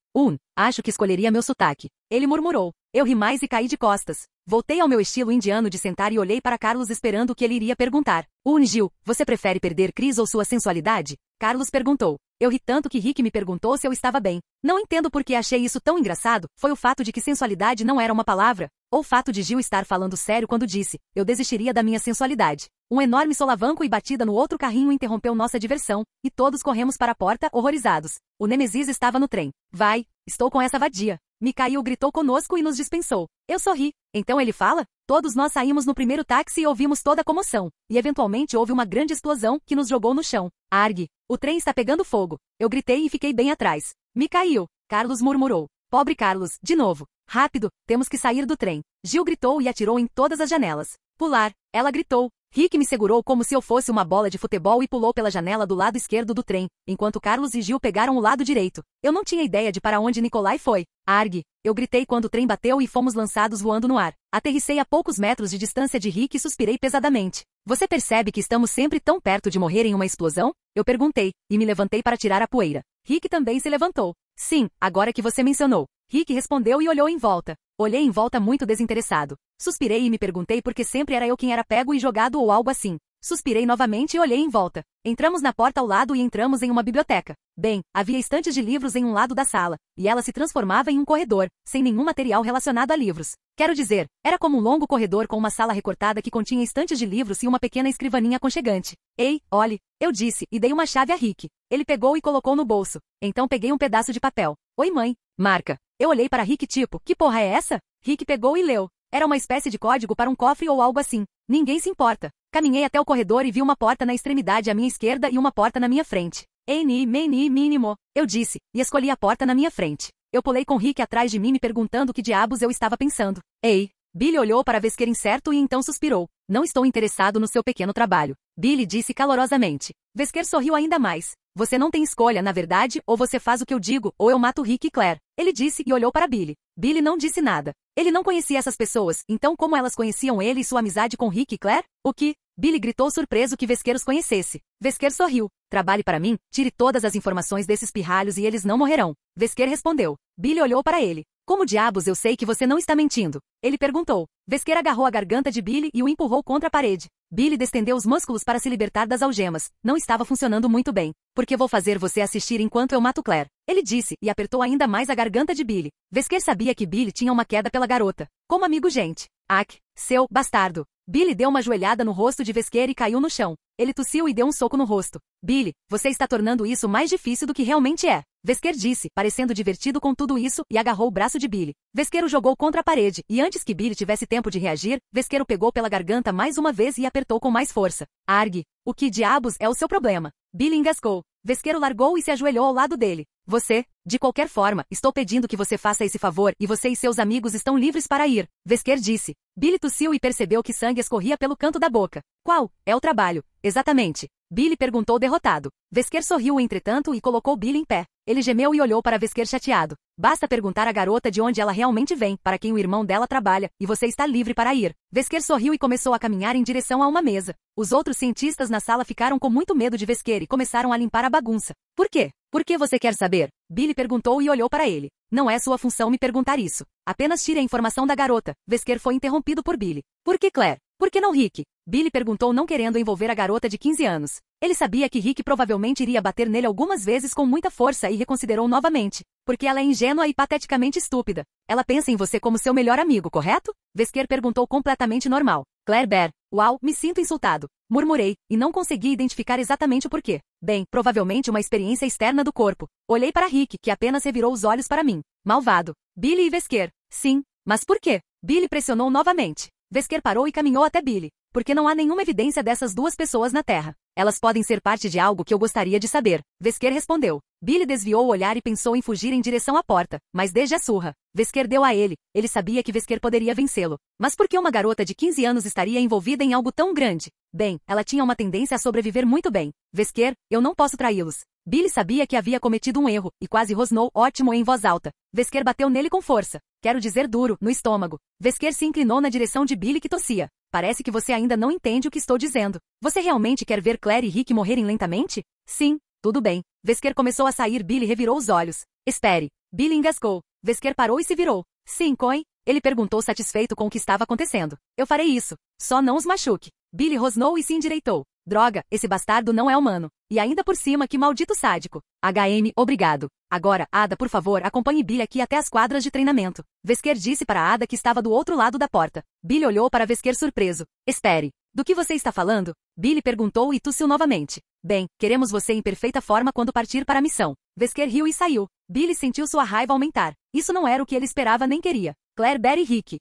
Acho que escolheria meu sotaque. Ele murmurou. Eu ri mais e caí de costas. Voltei ao meu estilo indiano de sentar e olhei para Carlos esperando o que ele iria perguntar. Gil, você prefere perder Chris ou sua sensualidade? Carlos perguntou. Eu ri tanto que Rick me perguntou se eu estava bem. Não entendo por que achei isso tão engraçado, foi o fato de que sensualidade não era uma palavra, ou o fato de Gil estar falando sério quando disse, eu desistiria da minha sensualidade. Um enorme solavanco e batida no outro carrinho interrompeu nossa diversão, e todos corremos para a porta, horrorizados. O Nemesis estava no trem. Vai, estou com essa vadia. Mikhail gritou conosco e nos dispensou. Eu sorri. Então ele fala? Todos nós saímos no primeiro táxi e ouvimos toda a comoção. E eventualmente houve uma grande explosão, que nos jogou no chão. Arg! O trem está pegando fogo. Eu gritei e fiquei bem atrás. Mikhail! Carlos murmurou. Pobre Carlos, de novo. Rápido, temos que sair do trem. Gil gritou e atirou em todas as janelas. Pular. Ela gritou. Rick me segurou como se eu fosse uma bola de futebol e pulou pela janela do lado esquerdo do trem, enquanto Carlos e Gil pegaram o lado direito. Eu não tinha ideia de para onde Nikolai foi. Arg! Eu gritei quando o trem bateu e fomos lançados voando no ar. Aterrissei a poucos metros de distância de Rick e suspirei pesadamente. Você percebe que estamos sempre tão perto de morrer em uma explosão? Eu perguntei, e me levantei para tirar a poeira. Rick também se levantou. Sim, agora que você mencionou. Rick respondeu e olhou em volta. Olhei em volta muito desinteressado. Suspirei e me perguntei por que sempre era eu quem era pego e jogado ou algo assim. Suspirei novamente e olhei em volta. Entramos na porta ao lado e entramos em uma biblioteca. Bem, havia estantes de livros em um lado da sala, e ela se transformava em um corredor, sem nenhum material relacionado a livros. Quero dizer, era como um longo corredor com uma sala recortada que continha estantes de livros e uma pequena escrivaninha aconchegante. Ei, olhe, eu disse, e dei uma chave a Rick. Ele pegou e colocou no bolso. Então peguei um pedaço de papel. Oi, mãe. Marca. Eu olhei para Rick tipo, que porra é essa? Rick pegou e leu. Era uma espécie de código para um cofre ou algo assim. Ninguém se importa. Caminhei até o corredor e vi uma porta na extremidade à minha esquerda e uma porta na minha frente. Mínimo, eu disse, e escolhi a porta na minha frente. Eu pulei com Rick atrás de mim me perguntando o que diabos eu estava pensando. Ei! Billy olhou para Vesker incerto e então suspirou. Não estou interessado no seu pequeno trabalho. Billy disse calorosamente. Vesker sorriu ainda mais. Você não tem escolha, na verdade, ou você faz o que eu digo, ou eu mato Rick e Claire. Ele disse e olhou para Billy. Billy não disse nada. Ele não conhecia essas pessoas, então como elas conheciam ele e sua amizade com Rick e Claire? O que? Billy gritou surpreso que Vesker os conhecesse. Vesker sorriu. Trabalhe para mim, tire todas as informações desses pirralhos e eles não morrerão. Vesker respondeu. Billy olhou para ele. Como diabos eu sei que você não está mentindo? Ele perguntou. Vesker agarrou a garganta de Billy e o empurrou contra a parede. Billy destendeu os músculos para se libertar das algemas. Não estava funcionando muito bem. Porque vou fazer você assistir enquanto eu mato Claire. Ele disse e apertou ainda mais a garganta de Billy. Vesker sabia que Billy tinha uma queda pela garota. Como amigo gente. Ack, seu bastardo. Billy deu uma joelhada no rosto de Vesker e caiu no chão. Ele tossiu e deu um soco no rosto. Billy, você está tornando isso mais difícil do que realmente é. Vesker disse, parecendo divertido com tudo isso, e agarrou o braço de Billy. Vesker o jogou contra a parede, e antes que Billy tivesse tempo de reagir, Vesker o pegou pela garganta mais uma vez e apertou com mais força. Arg, o que diabos é o seu problema? Billy engasgou. Vesker o largou e se ajoelhou ao lado dele. Você, de qualquer forma, estou pedindo que você faça esse favor e você e seus amigos estão livres para ir. Vesker disse. Billy tossiu e percebeu que sangue escorria pelo canto da boca. Qual? É o trabalho. Exatamente. Billy perguntou derrotado. Vesker sorriu entretanto e colocou Billy em pé. Ele gemeu e olhou para Vesker chateado. Basta perguntar à garota de onde ela realmente vem, para quem o irmão dela trabalha, e você está livre para ir. Vesker sorriu e começou a caminhar em direção a uma mesa. Os outros cientistas na sala ficaram com muito medo de Vesker e começaram a limpar a bagunça. Por quê? Por que você quer saber? Billy perguntou e olhou para ele. Não é sua função me perguntar isso. Apenas tire a informação da garota. Vesker foi interrompido por Billy. Por que Claire? Por que não Rick? Billy perguntou não querendo envolver a garota de 15 anos. Ele sabia que Rick provavelmente iria bater nele algumas vezes com muita força e reconsiderou novamente. Porque ela é ingênua e pateticamente estúpida. Ela pensa em você como seu melhor amigo, correto? Vesker perguntou completamente normal. Claire Bear. Uau, me sinto insultado. Murmurei, e não consegui identificar exatamente o porquê. Bem, provavelmente uma experiência externa do corpo. Olhei para Rick, que apenas revirou os olhos para mim. Malvado. Billy e Vesker. Sim, mas por quê? Billy pressionou novamente. Vesker parou e caminhou até Billy. Porque não há nenhuma evidência dessas duas pessoas na Terra. Elas podem ser parte de algo que eu gostaria de saber. Vesker respondeu. Billy desviou o olhar e pensou em fugir em direção à porta, mas desde a surra. Vesker deu a ele. Ele sabia que Vesker poderia vencê-lo. Mas por que uma garota de 15 anos estaria envolvida em algo tão grande? Bem, ela tinha uma tendência a sobreviver muito bem. Vesker, eu não posso traí-los. Billy sabia que havia cometido um erro, e quase rosnou ótimo em voz alta. Vesker bateu nele com força. Quero dizer duro, no estômago. Vesker se inclinou na direção de Billy que tossia. Parece que você ainda não entende o que estou dizendo. Você realmente quer ver Claire e Rick morrerem lentamente? Sim, tudo bem. Vesker começou a sair. Billy revirou os olhos. Espere. Billy engasgou. Vesker parou e se virou. Sim, Coin? Ele perguntou satisfeito com o que estava acontecendo. Eu farei isso. Só não os machuque. Billy rosnou e se endireitou. Droga, esse bastardo não é humano. E ainda por cima, que maldito sádico. HM, obrigado. Agora, Ada, por favor, acompanhe Billy aqui até as quadras de treinamento. Vesker disse para Ada que estava do outro lado da porta. Billy olhou para Vesker surpreso. Espere. Do que você está falando? Billy perguntou e tossiu novamente. Bem, queremos você em perfeita forma quando partir para a missão. Vesker riu e saiu. Billy sentiu sua raiva aumentar. Isso não era o que ele esperava nem queria. Claire, Barry e Rick.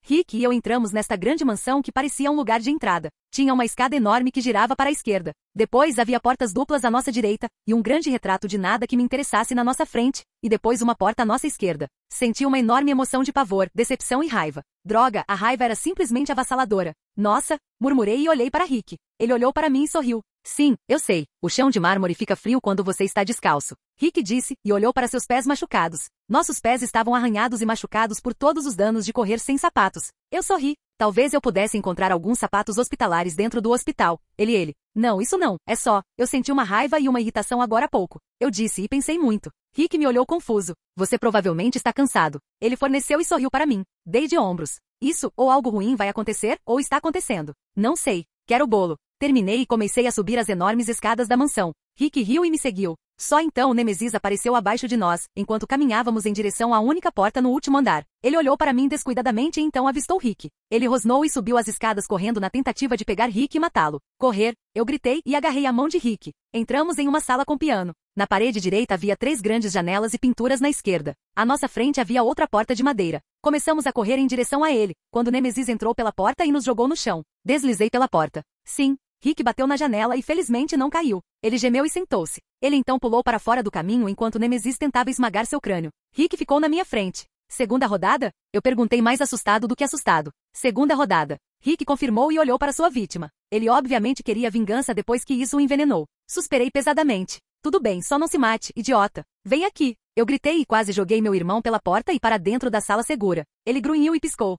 Rick e eu entramos nesta grande mansão que parecia um lugar de entrada. Tinha uma escada enorme que girava para a esquerda. Depois havia portas duplas à nossa direita, e um grande retrato de nada que me interessasse na nossa frente, e depois uma porta à nossa esquerda. Senti uma enorme emoção de pavor, decepção e raiva. Droga, a raiva era simplesmente avassaladora. Nossa, murmurei e olhei para Rick. Ele olhou para mim e sorriu. Sim, eu sei. O chão de mármore fica frio quando você está descalço. Rick disse, e olhou para seus pés machucados. Nossos pés estavam arranhados e machucados por todos os danos de correr sem sapatos. Eu sorri. Talvez eu pudesse encontrar alguns sapatos hospitalares dentro do hospital. Ele. Não, isso não. É só. Eu senti uma raiva e uma irritação agora há pouco. Eu disse e pensei muito. Rick me olhou confuso. Você provavelmente está cansado. Ele forneceu e sorriu para mim. Dei de ombros. Isso, ou algo ruim vai acontecer, ou está acontecendo. Não sei. Quero bolo. Terminei e comecei a subir as enormes escadas da mansão. Rick riu e me seguiu. Só então Nemesis apareceu abaixo de nós, enquanto caminhávamos em direção à única porta no último andar. Ele olhou para mim descuidadamente e então avistou Rick. Ele rosnou e subiu as escadas correndo na tentativa de pegar Rick e matá-lo. Correr, eu gritei e agarrei a mão de Rick. Entramos em uma sala com piano. Na parede direita havia 3 grandes janelas e pinturas na esquerda. À nossa frente havia outra porta de madeira. Começamos a correr em direção a ele, quando Nemesis entrou pela porta e nos jogou no chão. Deslizei pela porta. Sim. Rick bateu na janela e felizmente não caiu. Ele gemeu e sentou-se. Ele então pulou para fora do caminho enquanto Nemesis tentava esmagar seu crânio. Rick ficou na minha frente. Segunda rodada? Eu perguntei mais assustado do que assustado. Segunda rodada. Rick confirmou e olhou para sua vítima. Ele obviamente queria vingança depois que isso o envenenou. Suspirei pesadamente. Tudo bem, só não se mate, idiota. Vem aqui. Eu gritei e quase joguei meu irmão pela porta e para dentro da sala segura. Ele grunhiu e piscou.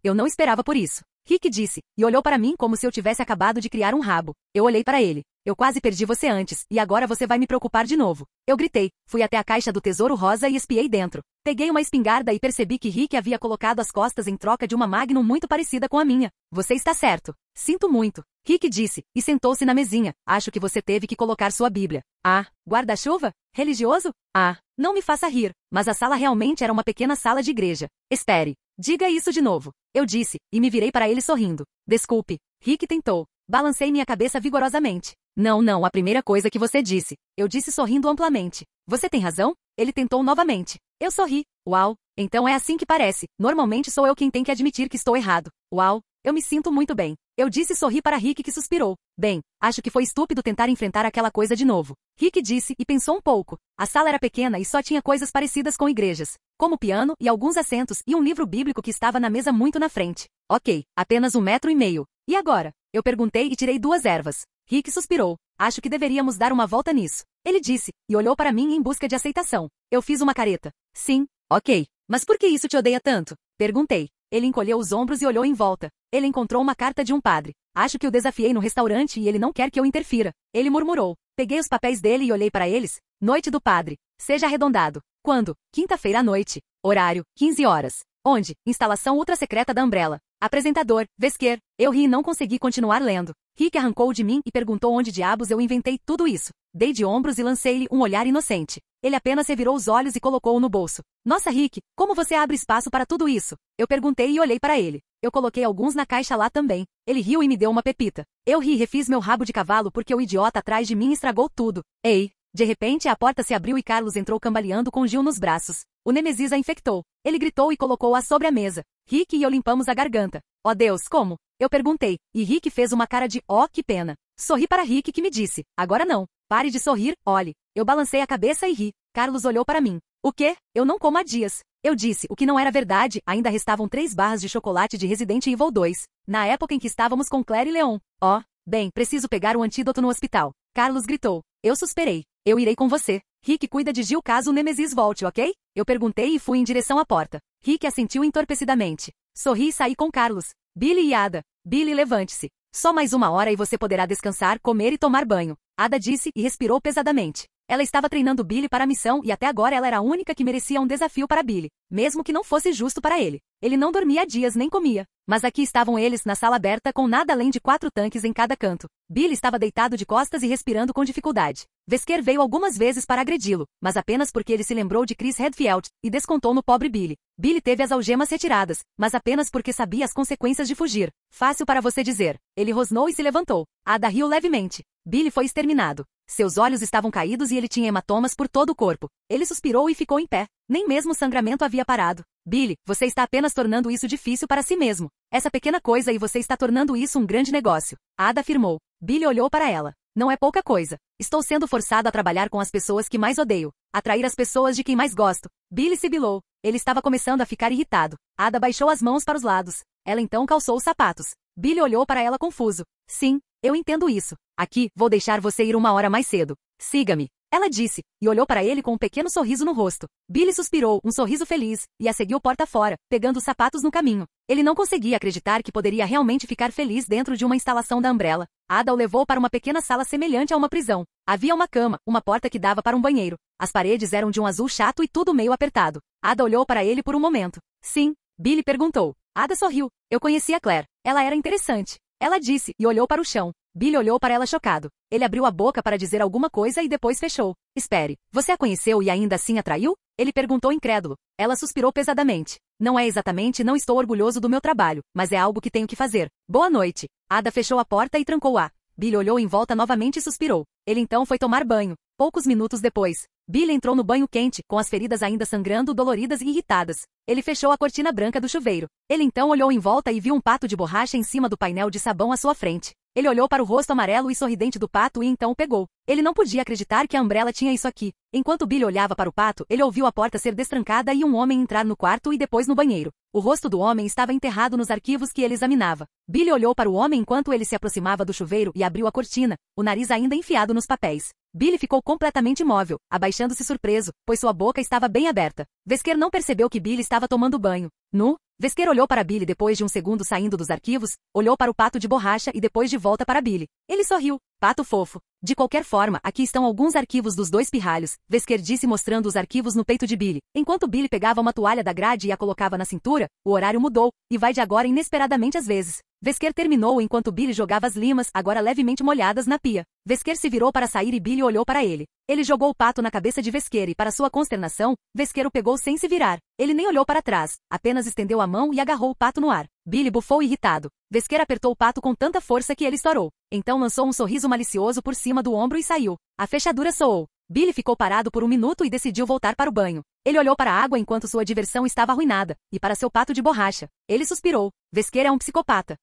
Eu não esperava por isso. Rick disse, e olhou para mim como se eu tivesse acabado de criar um rabo. Eu olhei para ele. Eu quase perdi você antes, e agora você vai me preocupar de novo. Eu gritei, fui até a caixa do tesouro rosa e espiei dentro. Peguei uma espingarda e percebi que Rick havia colocado as costas em troca de uma Magnum muito parecida com a minha. Você está certo. Sinto muito. Rick disse, e sentou-se na mesinha. Acho que você teve que colocar sua Bíblia. Ah, guarda-chuva? Religioso? Ah, não me faça rir. Mas a sala realmente era uma pequena sala de igreja. Espere. Diga isso de novo. Eu disse, e me virei para ele sorrindo. Desculpe. Rick tentou. Balancei minha cabeça vigorosamente. Não, a primeira coisa que você disse. Eu disse sorrindo amplamente. Você tem razão? Ele tentou novamente. Eu sorri. Uau, então é assim que parece. Normalmente sou eu quem tem que admitir que estou errado. Uau, eu me sinto muito bem. Eu disse e sorri para Rick que suspirou. Bem, acho que foi estúpido tentar enfrentar aquela coisa de novo. Rick disse e pensou um pouco. A sala era pequena e só tinha coisas parecidas com igrejas. Como piano e alguns assentos e um livro bíblico que estava na mesa muito na frente. Ok, apenas 1,5 metros. E agora? Eu perguntei e tirei 2 ervas. Rick suspirou. Acho que deveríamos dar uma volta nisso. Ele disse, e olhou para mim em busca de aceitação. Eu fiz uma careta. Sim, ok. Mas por que isso te odeia tanto? Perguntei. Ele encolheu os ombros e olhou em volta. Ele encontrou uma carta de um padre. Acho que o desafiei no restaurante e ele não quer que eu interfira. Ele murmurou. Peguei os papéis dele e olhei para eles. Noite do padre. Seja arredondado. Quando? Quinta-feira à noite. Horário, 15 horas. Onde? Instalação ultra secreta da Umbrella. Apresentador, Vesker. Eu ri e não consegui continuar lendo. Rick arrancou de mim e perguntou onde diabos eu inventei tudo isso. Dei de ombros e lancei-lhe um olhar inocente. Ele apenas revirou os olhos e colocou-o no bolso. Nossa, Rick, como você abre espaço para tudo isso? Eu perguntei e olhei para ele. Eu coloquei alguns na caixa lá também. Ele riu e me deu uma pepita. Eu ri e refiz meu rabo de cavalo porque o idiota atrás de mim estragou tudo. Ei! De repente a porta se abriu e Carlos entrou cambaleando com Gil nos braços. O Nemesis a infectou. Ele gritou e colocou-a sobre a mesa. Rick e eu limpamos a garganta. Oh Deus, como? Eu perguntei, e Rick fez uma cara de oh, que pena. Sorri para Rick que me disse, agora não. Pare de sorrir, olhe. Eu balancei a cabeça e ri. Carlos olhou para mim. O quê? Eu não como há dias. Eu disse, o que não era verdade, ainda restavam 3 barras de chocolate de Resident Evil 2. Na época em que estávamos com Claire e Leon. Oh, bem, preciso pegar o antídoto no hospital. Carlos gritou. Eu suspirei. Eu irei com você. Rick cuida de Gil caso o Nemesis volte, ok? Eu perguntei e fui em direção à porta. Rick assentiu entorpecidamente. Sorri e saí com Carlos. Billy e Ada. Billy, levante-se. Só mais 1 hora e você poderá descansar, comer e tomar banho. Ada disse e respirou pesadamente. Ela estava treinando Billy para a missão e até agora ela era a única que merecia um desafio para Billy, mesmo que não fosse justo para ele. Ele não dormia há dias nem comia. Mas aqui estavam eles na sala aberta com nada além de 4 tanques em cada canto. Billy estava deitado de costas e respirando com dificuldade. Wesker veio algumas vezes para agredi-lo, mas apenas porque ele se lembrou de Chris Redfield e descontou no pobre Billy. Billy teve as algemas retiradas, mas apenas porque sabia as consequências de fugir. Fácil para você dizer. Ele rosnou e se levantou. Ada riu levemente. Billy foi exterminado. Seus olhos estavam caídos e ele tinha hematomas por todo o corpo. Ele suspirou e ficou em pé. Nem mesmo o sangramento havia parado. Billy, você está apenas tornando isso difícil para si mesmo. Essa pequena coisa e você está tornando isso um grande negócio. Ada afirmou. Billy olhou para ela. Não é pouca coisa. Estou sendo forçado a trabalhar com as pessoas que mais odeio. Atrair as pessoas de quem mais gosto. Billy sibilou. Ele estava começando a ficar irritado. Ada baixou as mãos para os lados. Ela então calçou os sapatos. Billy olhou para ela confuso. Sim, eu entendo isso. Aqui, vou deixar você ir 1 hora mais cedo. Siga-me. Ela disse, e olhou para ele com um pequeno sorriso no rosto. Billy suspirou, um sorriso feliz, e a seguiu porta fora, pegando os sapatos no caminho. Ele não conseguia acreditar que poderia realmente ficar feliz dentro de uma instalação da Umbrella. Ada o levou para uma pequena sala semelhante a uma prisão. Havia uma cama, uma porta que dava para um banheiro. As paredes eram de um azul chato e tudo meio apertado. Ada olhou para ele por um momento. Sim, Billy perguntou. Ada sorriu. Eu conhecia Claire. Ela era interessante. Ela disse, e olhou para o chão. Billy olhou para ela chocado. Ele abriu a boca para dizer alguma coisa e depois fechou. Espere, você a conheceu e ainda assim a traiu? Ele perguntou incrédulo. Ela suspirou pesadamente. Não é exatamente não estou orgulhoso do meu trabalho, mas é algo que tenho que fazer. Boa noite. Ada fechou a porta e trancou-a. Billy olhou em volta novamente e suspirou. Ele então foi tomar banho. Poucos minutos depois, Billy entrou no banho quente, com as feridas ainda sangrando, doloridas e irritadas. Ele fechou a cortina branca do chuveiro. Ele então olhou em volta e viu um pato de borracha em cima do painel de sabão à sua frente. Ele olhou para o rosto amarelo e sorridente do pato e então o pegou. Ele não podia acreditar que a Umbrella tinha isso aqui. Enquanto Billy olhava para o pato, ele ouviu a porta ser destrancada e um homem entrar no quarto e depois no banheiro. O rosto do homem estava enterrado nos arquivos que ele examinava. Billy olhou para o homem enquanto ele se aproximava do chuveiro e abriu a cortina, o nariz ainda enfiado nos papéis. Billy ficou completamente imóvel, abaixando-se surpreso, pois sua boca estava bem aberta. Wesker não percebeu que Billy estava tomando banho. Nu? Wesker olhou para Billy depois de um segundo saindo dos arquivos, olhou para o pato de borracha e depois de volta para Billy. Ele sorriu. Pato fofo. De qualquer forma, aqui estão alguns arquivos dos 2 pirralhos, Wesker disse mostrando os arquivos no peito de Billy. Enquanto Billy pegava uma toalha da grade e a colocava na cintura, o horário mudou, e vai de agora inesperadamente às vezes. Wesker terminou enquanto Billy jogava as limas, agora levemente molhadas, na pia. Wesker se virou para sair e Billy olhou para ele. Ele jogou o pato na cabeça de Wesker e, para sua consternação, Wesker o pegou sem se virar. Ele nem olhou para trás, apenas estendeu a mão e agarrou o pato no ar. Billy bufou irritado. Wesker apertou o pato com tanta força que ele estourou. Então lançou um sorriso malicioso por cima do ombro e saiu. A fechadura soou. Billy ficou parado por um minuto e decidiu voltar para o banho. Ele olhou para a água enquanto sua diversão estava arruinada, e para seu pato de borracha. Ele suspirou. Wesker é um psicopata.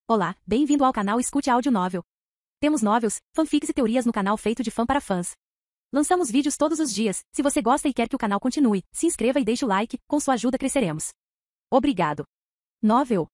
Olá, bem-vindo ao canal Escute Áudio Novel. Temos novels, fanfics e teorias no canal feito de fã para fãs. Lançamos vídeos todos os dias. Se você gosta e quer que o canal continue, se inscreva e deixe o like, com sua ajuda cresceremos. Obrigado. Novel.